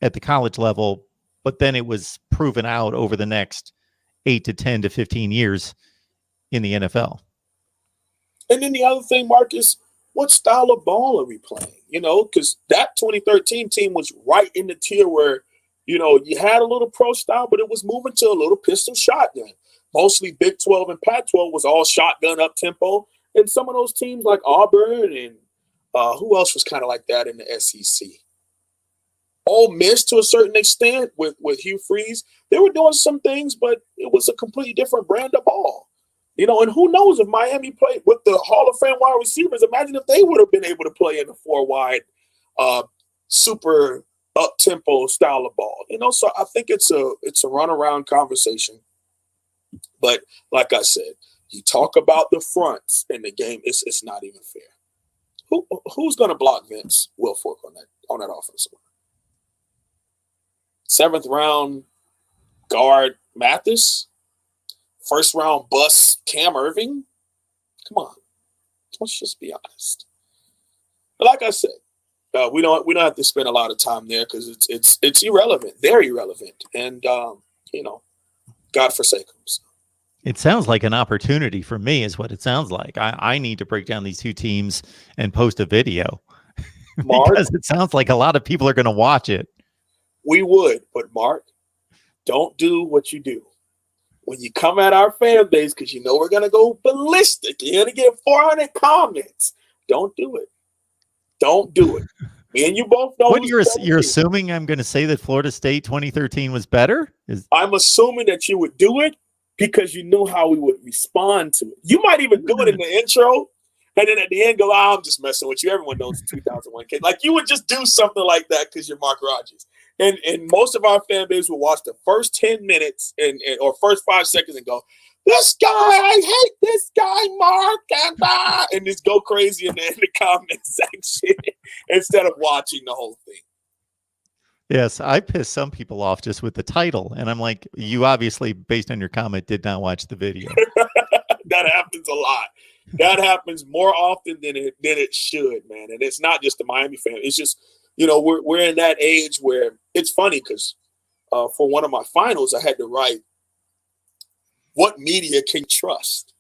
at the college level, but then it was proven out over the next 8 to 10 to 15 years in the NFL. And then the other thing, Marcus, what style of ball are we playing? You know, because that 2013 team was right in the tier where, you know, you had a little pro style, but it was moving to a little pistol shotgun. Mostly Big 12 and Pac-12 was all shotgun up tempo. And some of those teams like Auburn and who else was kind of like that in the SEC? Ole Miss to a certain extent with Hugh Freeze. They were doing some things, but it was a completely different brand of ball. You know, and who knows if Miami played with the Hall of Fame wide receivers. Imagine if they would have been able to play in a 4-wide, super up-tempo style of ball. You know, so I think it's a runaround conversation. But like I said, You talk about the fronts in the game. It's not even fair. Who's going to block Vince Wilfork on that offensive line? 7th round guard Mathis, 1st round bust Cam Irving. Come on, let's just be honest. But like I said, we don't have to spend a lot of time there because it's irrelevant. They're irrelevant, and God forsake them. So. It sounds like an opportunity for me, is what it sounds like. I need to break down these two teams and post a video because it sounds like a lot of people are going to watch it. We would, but Mark, don't do what you do. When you come at our fan base, because you know we're going to go ballistic, you're going to get 400 comments. Don't do it. Don't do it. Me and you both know. What you're assuming I'm going to say that Florida State 2013 was better? I'm assuming that you would do it because you knew how we would respond to it. You might even do it in the intro, and then at the end go, I'm just messing with you. Everyone knows the 2001 kid. Like, you would just do something like that because you're Mark Rogers. And most of our fan base will watch the first 10 minutes or first 5 seconds and go, this guy, I hate this guy, Mark, and just go crazy in the comment section instead of watching the whole thing. Yes, I pissed some people off just with the title. And I'm like, you obviously, based on your comment, did not watch the video. That happens a lot. That happens more often than it should, man. And it's not just the Miami fan. It's just, we're in that age where it's funny because for one of my finals, I had to write, what media can you trust?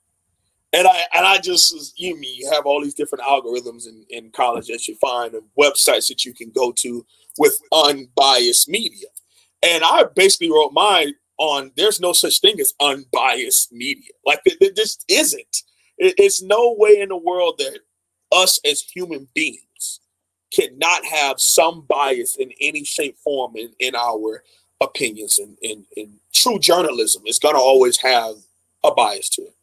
And I just, you have all these different algorithms in college that you find and websites that you can go to with unbiased media. And I basically wrote mine on, there's no such thing as unbiased media. Like, there just isn't. It's no way in the world that us as human beings cannot have some bias in any shape, form in our opinions. And true journalism is going to always have a bias to it.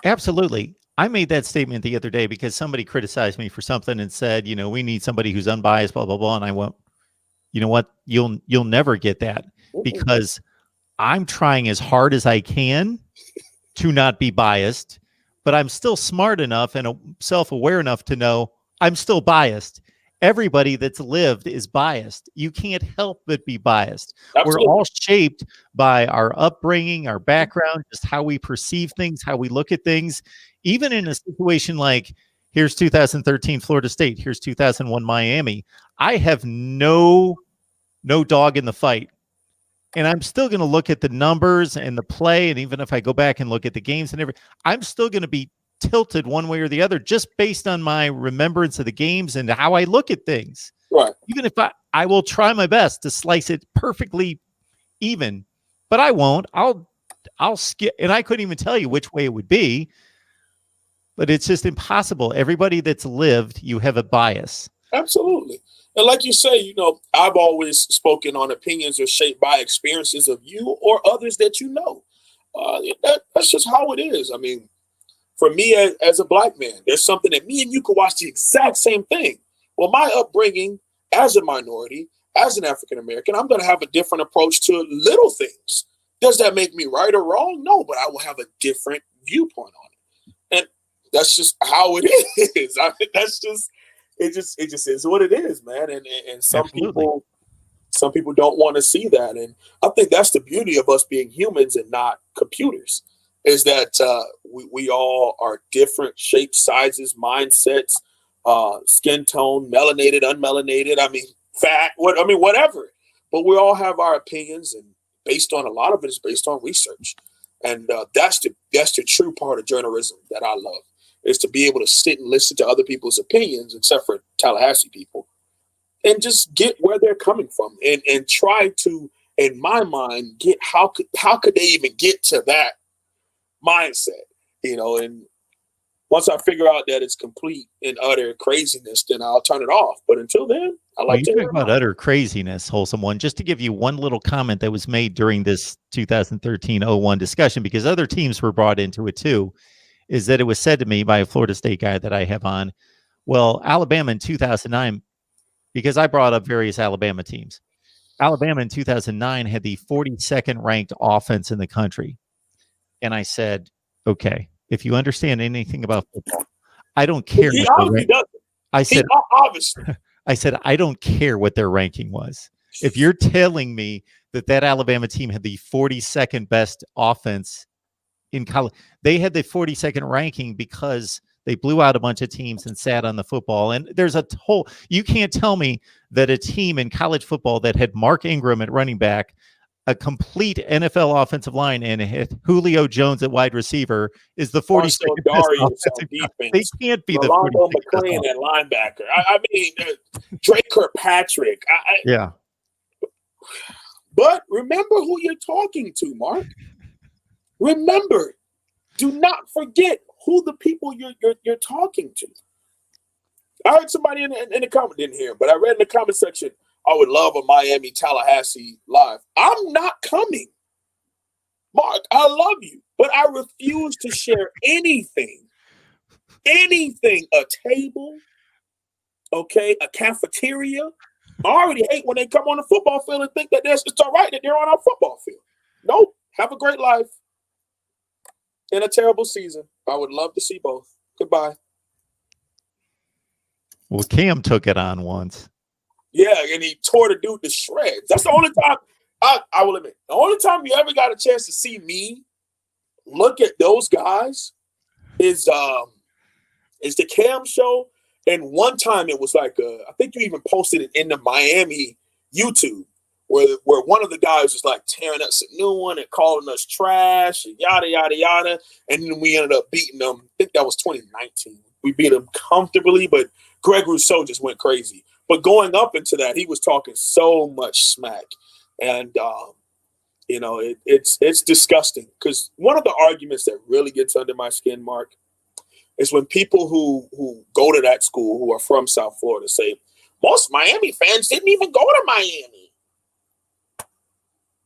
Absolutely. I made that statement the other day because somebody criticized me for something and said, we need somebody who's unbiased, blah, blah, blah. And I went, you know what? You'll never get that because I'm trying as hard as I can to not be biased, but I'm still smart enough and self-aware enough to know I'm still biased. Everybody that's lived is biased. You can't help but be biased. Absolutely. We're all shaped by our upbringing, our background, just how we perceive things, how we look at things. Even in a situation like, here's 2013 Florida State, here's 2001 Miami, I have no dog in the fight. And I'm still going to look at the numbers and the play. And even if I go back and look at the games and everything, I'm still going to be tilted one way or the other just based on my remembrance of the games and how I look at things. Right. Even if I will try my best to slice it perfectly even, but I won't. I'll skip, and I couldn't even tell you which way it would be, but it's just impossible. Everybody that's lived, you have a bias. Absolutely. And like you say, I've always spoken on opinions are shaped by experiences of you or others that you know. That's just how it is. I mean, for me as a black man, there's something that me and you could watch the exact same thing. Well, my upbringing as a minority, as an African American, I'm going to have a different approach to little things. Does that make me right or wrong? No, but I will have a different viewpoint on it. And that's just how it is. It just is what it is, man. And some people don't want to see that. And I think that's the beauty of us being humans and not computers, is that we all are different shapes, sizes, mindsets, skin tone, melanated, unmelanated. I mean, fat, whatever. But we all have our opinions, and based on a lot of it is based on research. And that's the true part of journalism that I love, is to be able to sit and listen to other people's opinions, except for Tallahassee people, and just get where they're coming from and try to, in my mind, get how could they even get to that mindset, and once I figure out that it's complete and utter craziness, then I'll turn it off. But until then, I like to talk about utter craziness, Wholesome One. Just to give you one little comment that was made during this 2013-01 discussion, because other teams were brought into it too, is that it was said to me by a Florida State guy that I have on, well, Alabama in 2009, because I brought up various Alabama teams. Alabama in 2009 had the 42nd ranked offense in the country. And I said, Okay. If you understand anything about football, I don't care. He obviously doesn't. Obviously. I said, I don't care what their ranking was. If you're telling me that Alabama team had the 42nd best offense in college, they had the 42nd ranking because they blew out a bunch of teams and sat on the football. And there's a whole, you can't tell me that a team in college football that had Mark Ingram at running back, a complete NFL offensive line, and hit Julio Jones at wide receiver is the 42nd best offensive defense. They can't be Rolando McClain at linebacker. I mean, Drake Kirkpatrick. Yeah. But remember who you're talking to, Mark. Remember, do not forget who the people you're talking to. I heard somebody in the comment, didn't hear, but I read in the comment section, I would love a Miami Tallahassee live. I'm not coming. Mark, I love you, but I refuse to share anything, a table, okay, a cafeteria. I already hate when they come on the football field and think that it's all right that they're on our football field. Nope. Have a great life in a terrible season. I would love to see both. Goodbye. Well, Cam took it on once. Yeah, and he tore the dude to shreds. That's the only time I will admit. The only time you ever got a chance to see me look at those guys is the Cam show. And one time it was like I think you even posted it in the Miami YouTube where one of the guys was like tearing us a new one and calling us trash and yada yada yada. And then we ended up beating them. I think that was 2019. We beat them comfortably, but Greg Rousseau just went crazy. But going up into that, he was talking so much smack. And, it's disgusting because one of the arguments that really gets under my skin, Mark, is when people who go to that school who are from South Florida say, most Miami fans didn't even go to Miami.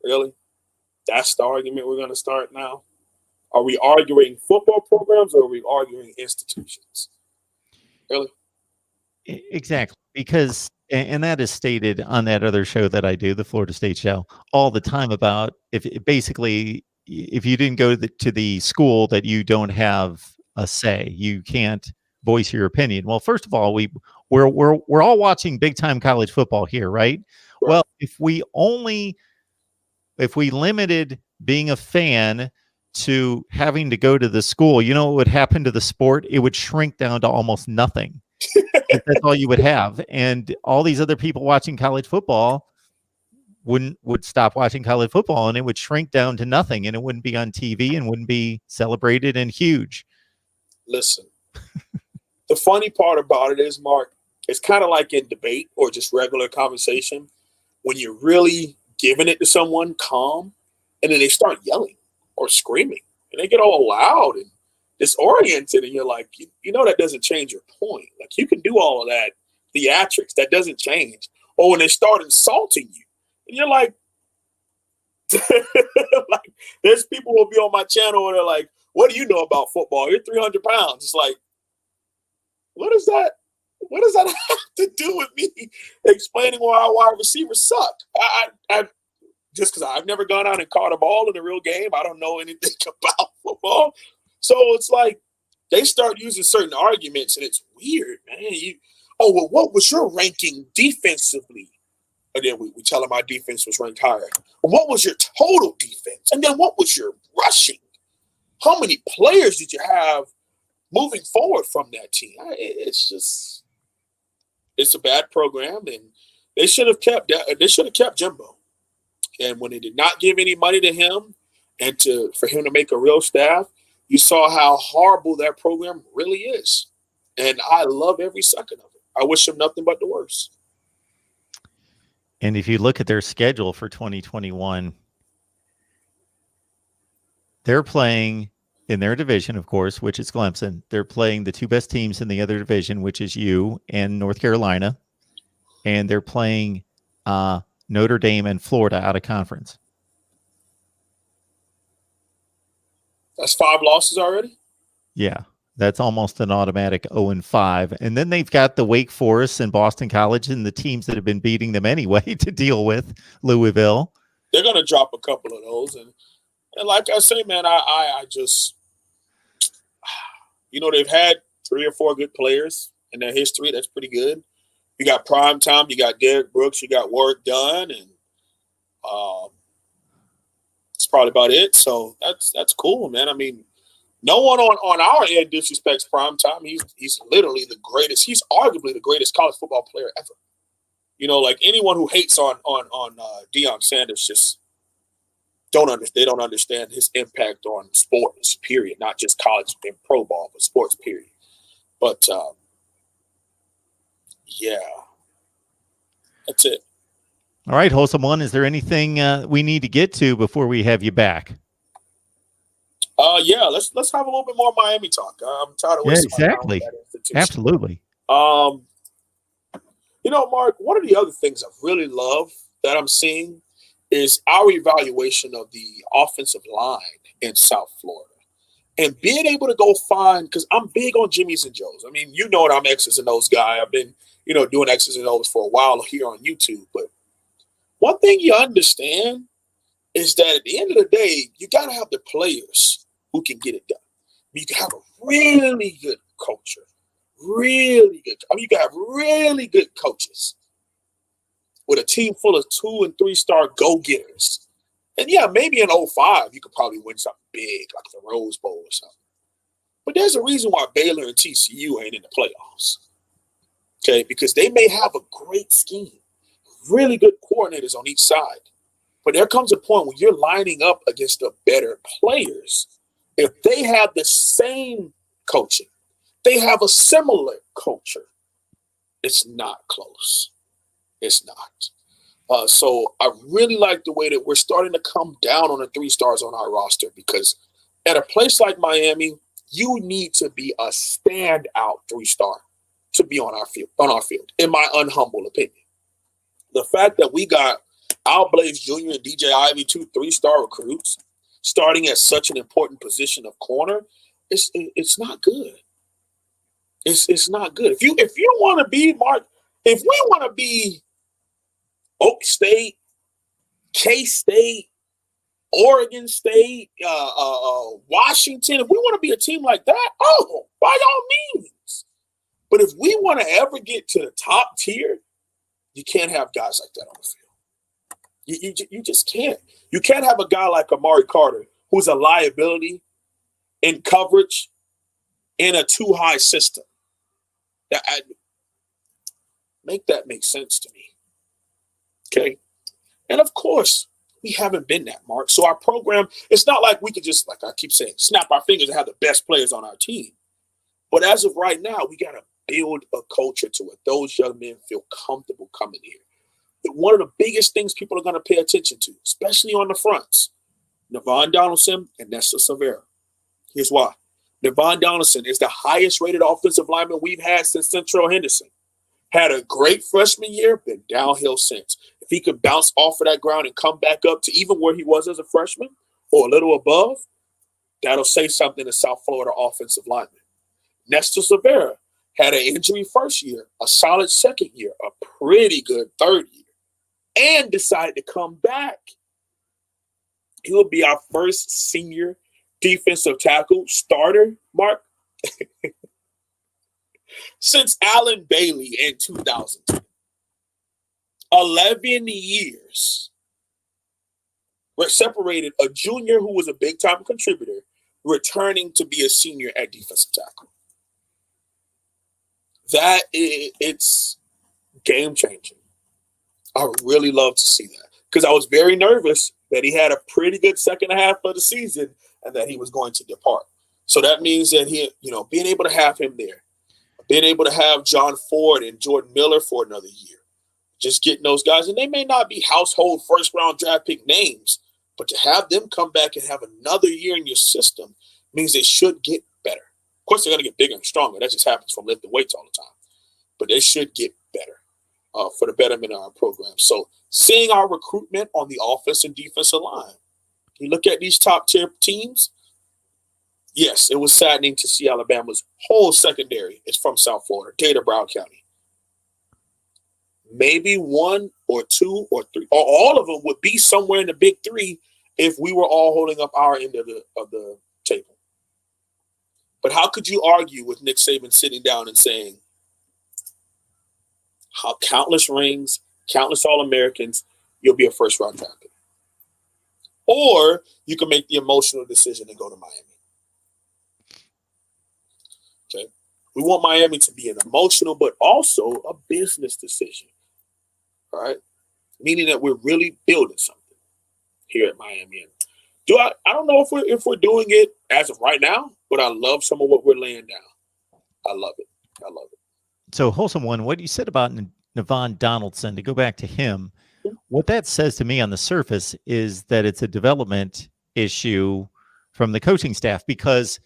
Really? That's the argument we're going to start now? Are we arguing football programs or are we arguing institutions? Really? Exactly. Because, and that is stated on that other show that I do, the Florida State show, all the time about if you didn't go to the school that you don't have a say, you can't voice your opinion. Well, first of all, we're all watching big time college football here, right? Well, if we limited being a fan to having to go to the school, you know what would happen to the sport? It would shrink down to almost nothing. That's all you would have. And all these other people watching college football would stop watching college football and it would shrink down to nothing and it wouldn't be on TV and wouldn't be celebrated and huge. Listen, the funny part about it is, Mark, it's kind of like in debate or just regular conversation when you're really giving it to someone calm and then they start yelling or screaming and they get all loud and disoriented and you're like, you know, that doesn't change your point. Like you can do all of that theatrics. That doesn't change. Or when they start insulting you and you're like, like there's people will be on my channel and they're like, what do you know about football? You're 300 pounds. It's like, what is that? What does that have to do with me explaining why our wide receivers suck? I just because I've never gone out and caught a ball in a real game. I don't know anything about football. So it's like they start using certain arguments, and it's weird, man. Well, what was your ranking defensively? And then we tell them our defense was ranked higher. Well, what was your total defense? And then what was your rushing? How many players did you have moving forward from that team? It's a bad program, and they should have kept Jimbo. And when they did not give any money to him, and for him to make a real staff, you saw how horrible that program really is. And I love every second of it. I wish them nothing but the worst. And if you look at their schedule for 2021, they're playing in their division, of course, which is Clemson. They're playing the two best teams in the other division, which is you and North Carolina. And they're playing Notre Dame and Florida out of conference. That's 5 losses already? Yeah, that's almost an automatic 0-5. And then they've got the Wake Forest and Boston College and the teams that have been beating them anyway to deal with. Louisville. They're going to drop a couple of those. And like I say, man, I just They've had 3 or 4 good players in their history. That's pretty good. You got Prime Time, you got Derek Brooks, you got Warrick Dunn, and that's probably about it. So that's cool, man. I mean, no one on our end disrespects Prime Time. He's literally the greatest. He's arguably the greatest college football player ever. Like anyone who hates on Deion Sanders just they don't understand his impact on sports, period. Not just college and pro ball, but sports, period. But yeah, that's it. All right, Wholesome One, is there anything we need to get to before we have you back? Yeah, let's have a little bit more Miami talk. I'm tired of wasting my time with that institution. Absolutely. Mark, one of the other things I really love that I'm seeing is our evaluation of the offensive line in South Florida. And being able to go find, because I'm big on Jimmys and Joes. I mean, I'm X's and O's guy. I've been, doing X's and O's for a while here on YouTube. But one thing you understand is that at the end of the day, you got to have the players who can get it done. You can have a really good culture. Really good. I mean, you can have really good coaches with a team full of 2- and 3-star go-getters. And yeah, maybe in 05, you could probably win something big, like the Rose Bowl or something. But there's a reason why Baylor and TCU ain't in the playoffs. Okay, because they may have a great scheme, really good coordinators on each side. But there comes a point when you're lining up against the better players. If they have the same coaching, they have a similar culture, it's not close. It's not. So I really like the way that we're starting to come down on the 3 stars on our roster, because at a place like Miami, you need to be a standout 3-star to be on our field, in my unhumble opinion. The fact that we got Al Blaze Jr. and DJ Ivy, 2 3-star recruits, starting at such an important position of corner, it's not good. It's not good. If you want to be, Mark, if we want to be Oak State, K-State, Oregon State, Washington, if we want to be a team like that, by all means. But if we want to ever get to the top tier, you can't have guys like that on the field. You just can't. You can't have a guy like Amari Carter, who's a liability in coverage in a too high system. Make that make sense to me. Okay. And of course, we haven't been that, Mark. So our program, it's not like we could just, like I keep saying, snap our fingers and have the best players on our team. But as of right now, we got to build a culture to it. Those young men feel comfortable coming here. One of the biggest things people are going to pay attention to, especially on the fronts, Navon Donaldson and Nesta Silvera. Here's why. Navon Donaldson is the highest rated offensive lineman we've had since Central Henderson. Had a great freshman year, been downhill since. If he could bounce off of that ground and come back up to even where he was as a freshman or a little above, that'll say something to South Florida offensive linemen. Nesta Silvera had an injury first year, a solid second year, a pretty good third year, and decided to come back. He will be our first senior defensive tackle starter, Mark, since Allen Bailey in 2010. 11 years. We're separated a junior who was a big-time contributor returning to be a senior at defensive tackle. It's game-changing. I would really love to see that, because I was very nervous that he had a pretty good second half of the season and that he was going to depart. So that means that being able to have him there, being able to have John Ford and Jordan Miller for another year, just getting those guys, and they may not be household first-round draft pick names, but to have them come back and have another year in your system means they should get better. Of course, they're going to get bigger and stronger. That just happens from lifting weights all the time. But they should get better for the betterment of our program. So seeing our recruitment on the offense and defensive line, you look at these top-tier teams, yes, it was saddening to see Alabama's whole secondary is from South Florida, Gator, Brown County. Maybe 1 or 2 or 3, or all of them would be somewhere in the big 3 if we were all holding up our end of the table. But how could you argue with Nick Saban sitting down and saying, how countless rings, countless All-Americans, you'll be a first-round draft pick? Or you can make the emotional decision and go to Miami. Okay. We want Miami to be an emotional, but also a business decision. All right. Meaning that we're really building something here at Miami. I don't know if we're doing it as of right now, but I love some of what we're laying down. I love it. I love it. So, Wholesome One, what you said about Navon Donaldson, to go back to him, what that says to me on the surface is that it's a development issue from the coaching staff, because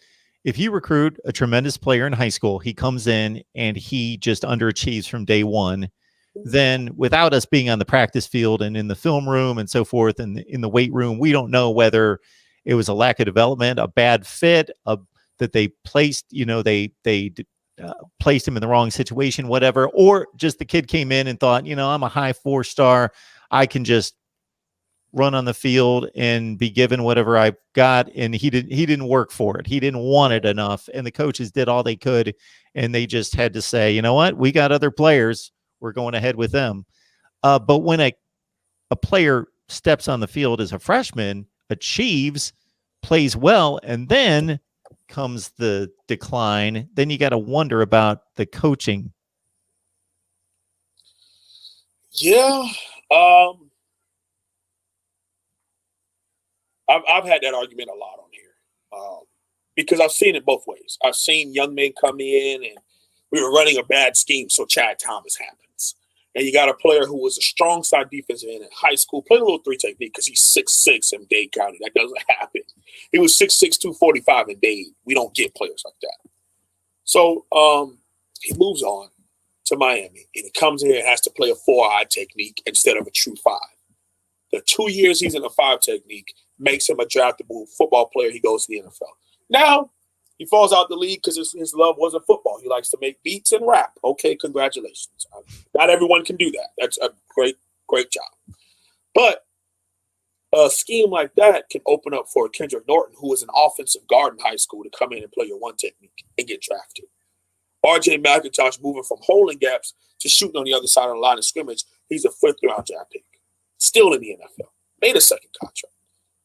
if you recruit a tremendous player in high school, he comes in and he just underachieves from day one, then without us being on the practice field and in the film room and so forth, and in the weight room, we don't know whether it was a lack of development, a bad fit, that they placed, they placed him in the wrong situation, whatever, or just the kid came in and thought, I'm a high 4-star, I can just run on the field and be given whatever I've got. And he didn't work for it. He didn't want it enough. And the coaches did all they could. And they just had to say, you know what, we got other players. We're going ahead with them. But when a player steps on the field as a freshman, achieves, plays well, and then comes the decline, then you got to wonder about the coaching. Yeah. I've had that argument a lot on here because I've seen it both ways. I've seen young men come in and we were running a bad scheme, so Chad Thomas happens. And you got a player who was a strong side defensive end in high school, played a little 3 technique because he's 6'6" in Dade County. That doesn't happen. He was 6'6", 245 in Dade. We don't get players like that. So he moves on to Miami, and he comes here and has to play a 4-eye technique instead of a true 5. The 2 years he's in a 5 technique makes him a draftable football player. He goes to the NFL. Now, he falls out the league because his love wasn't football. He likes to make beats and rap. Okay, congratulations. Not everyone can do that. That's a great, great job. But a scheme like that can open up for Kendrick Norton, who is an offensive guard in high school, to come in and play your 1 technique and get drafted. R.J. McIntosh moving from holding gaps to shooting on the other side of the line of scrimmage. He's a 5th-round draft pick. Still in the NFL. Made a 2nd contract.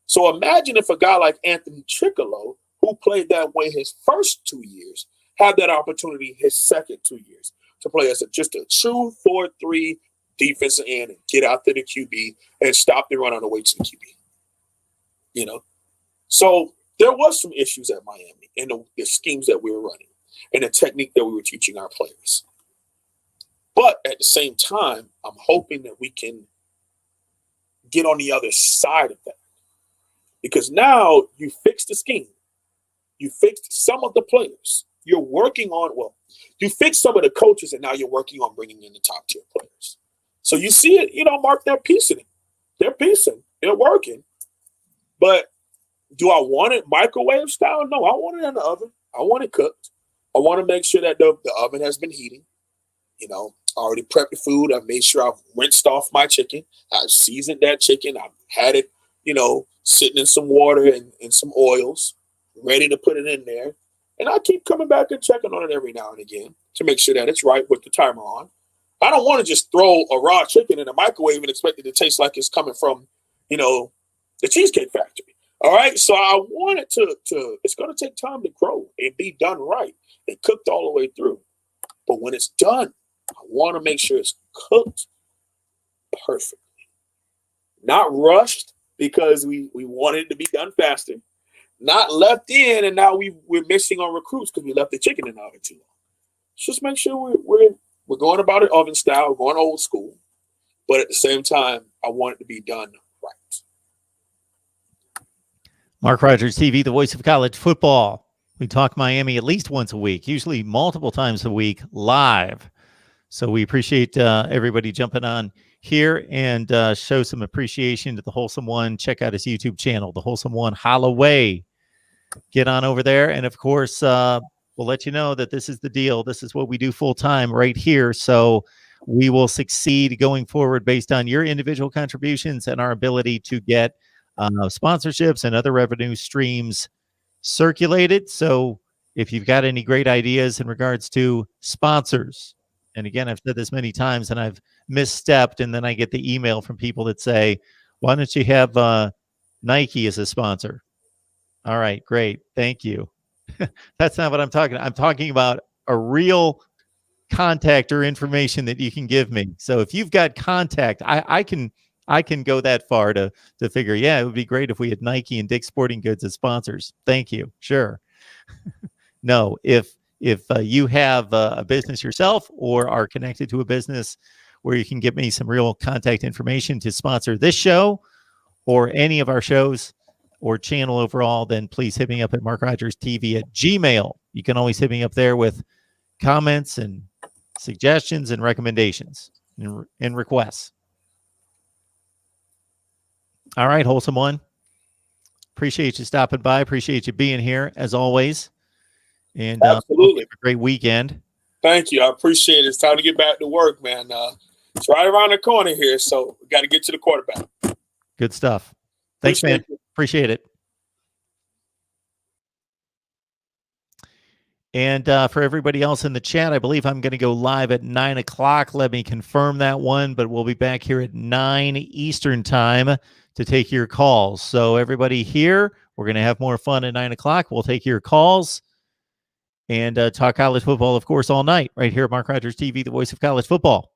So imagine if a guy like Anthony Chickalo, who played that way his first 2 years, had that opportunity his second 2 years to play as just a true 4-3 defensive end and get out to the QB and stop the run on the way to the QB. So there was some issues at Miami in the schemes that we were running and the technique that we were teaching our players. But at the same time, I'm hoping that we can get on the other side of that. Because now you fixed the scheme. You fixed some of the players. You're working on, you fixed some of the coaches, and now you're working on bringing in the top-tier players. So you see it, Mark, they're piecing it. They're piecing. They're working. But do I want it microwave style? No, I want it in the oven. I want it cooked. I want to make sure that the oven has been heating. I already prepped the food. I've made sure I've rinsed off my chicken. I've seasoned that chicken. I've had it, sitting in some water and some oils, ready to put it in there. And I keep coming back and checking on it every now and again to make sure that it's right with the timer on. I don't want to just throw a raw chicken in a microwave and expect it to taste like it's coming from, the Cheesecake Factory. All right. So I want it to it's going to take time to grow and be done right and cooked all the way through. But when it's done, I want to make sure it's cooked perfectly. Not rushed because we wanted it to be done faster. Not left in and now we're missing on recruits because we left the chicken in the oven too long. Just make sure we're going about it oven style, we're going old school. But at the same time, I want it to be done right. Mark Rogers TV, the voice of college football. We talk Miami at least once a week, usually multiple times a week, live. So we appreciate everybody jumping on here and show some appreciation to the Wholesome One. Check out his YouTube channel, the Wholesome One Holloway. Get on over there. And of course, we'll let you know that this is the deal. This is what we do full time right here. So we will succeed going forward based on your individual contributions and our ability to get sponsorships and other revenue streams circulated. So if you've got any great ideas in regards to sponsors, and again, I've said this many times and I've misstepped, and then I get the email from people that say, why don't you have Nike as a sponsor? All right, great. Thank you. That's not what I'm talking about. I'm talking about a real contact or information that you can give me. So if you've got contact, I can go that far to figure, yeah, it would be great if we had Nike and Dick's Sporting Goods as sponsors. Thank you. Sure. No, if you have a business yourself or are connected to a business where you can give me some real contact information to sponsor this show or any of our shows or channel overall, then please hit me up at MarkRogersTV at Gmail. You can always hit me up there with comments and suggestions and recommendations and requests. All right, Wholesome One. Appreciate you stopping by. Appreciate you being here as always. And absolutely, have a great weekend. Thank you. I appreciate it. It's time to get back to work, man. It's right around the corner here, so we got to get to the quarterback. Good stuff. Thanks, man. Appreciate it. And for everybody else in the chat, I believe I'm going to go live at 9 o'clock. Let me confirm that one, but we'll be back here at 9 Eastern time to take your calls. So everybody here, we're going to have more fun at 9 o'clock. We'll take your calls and talk college football, of course, all night right here at Mark Rogers TV, the voice of college football.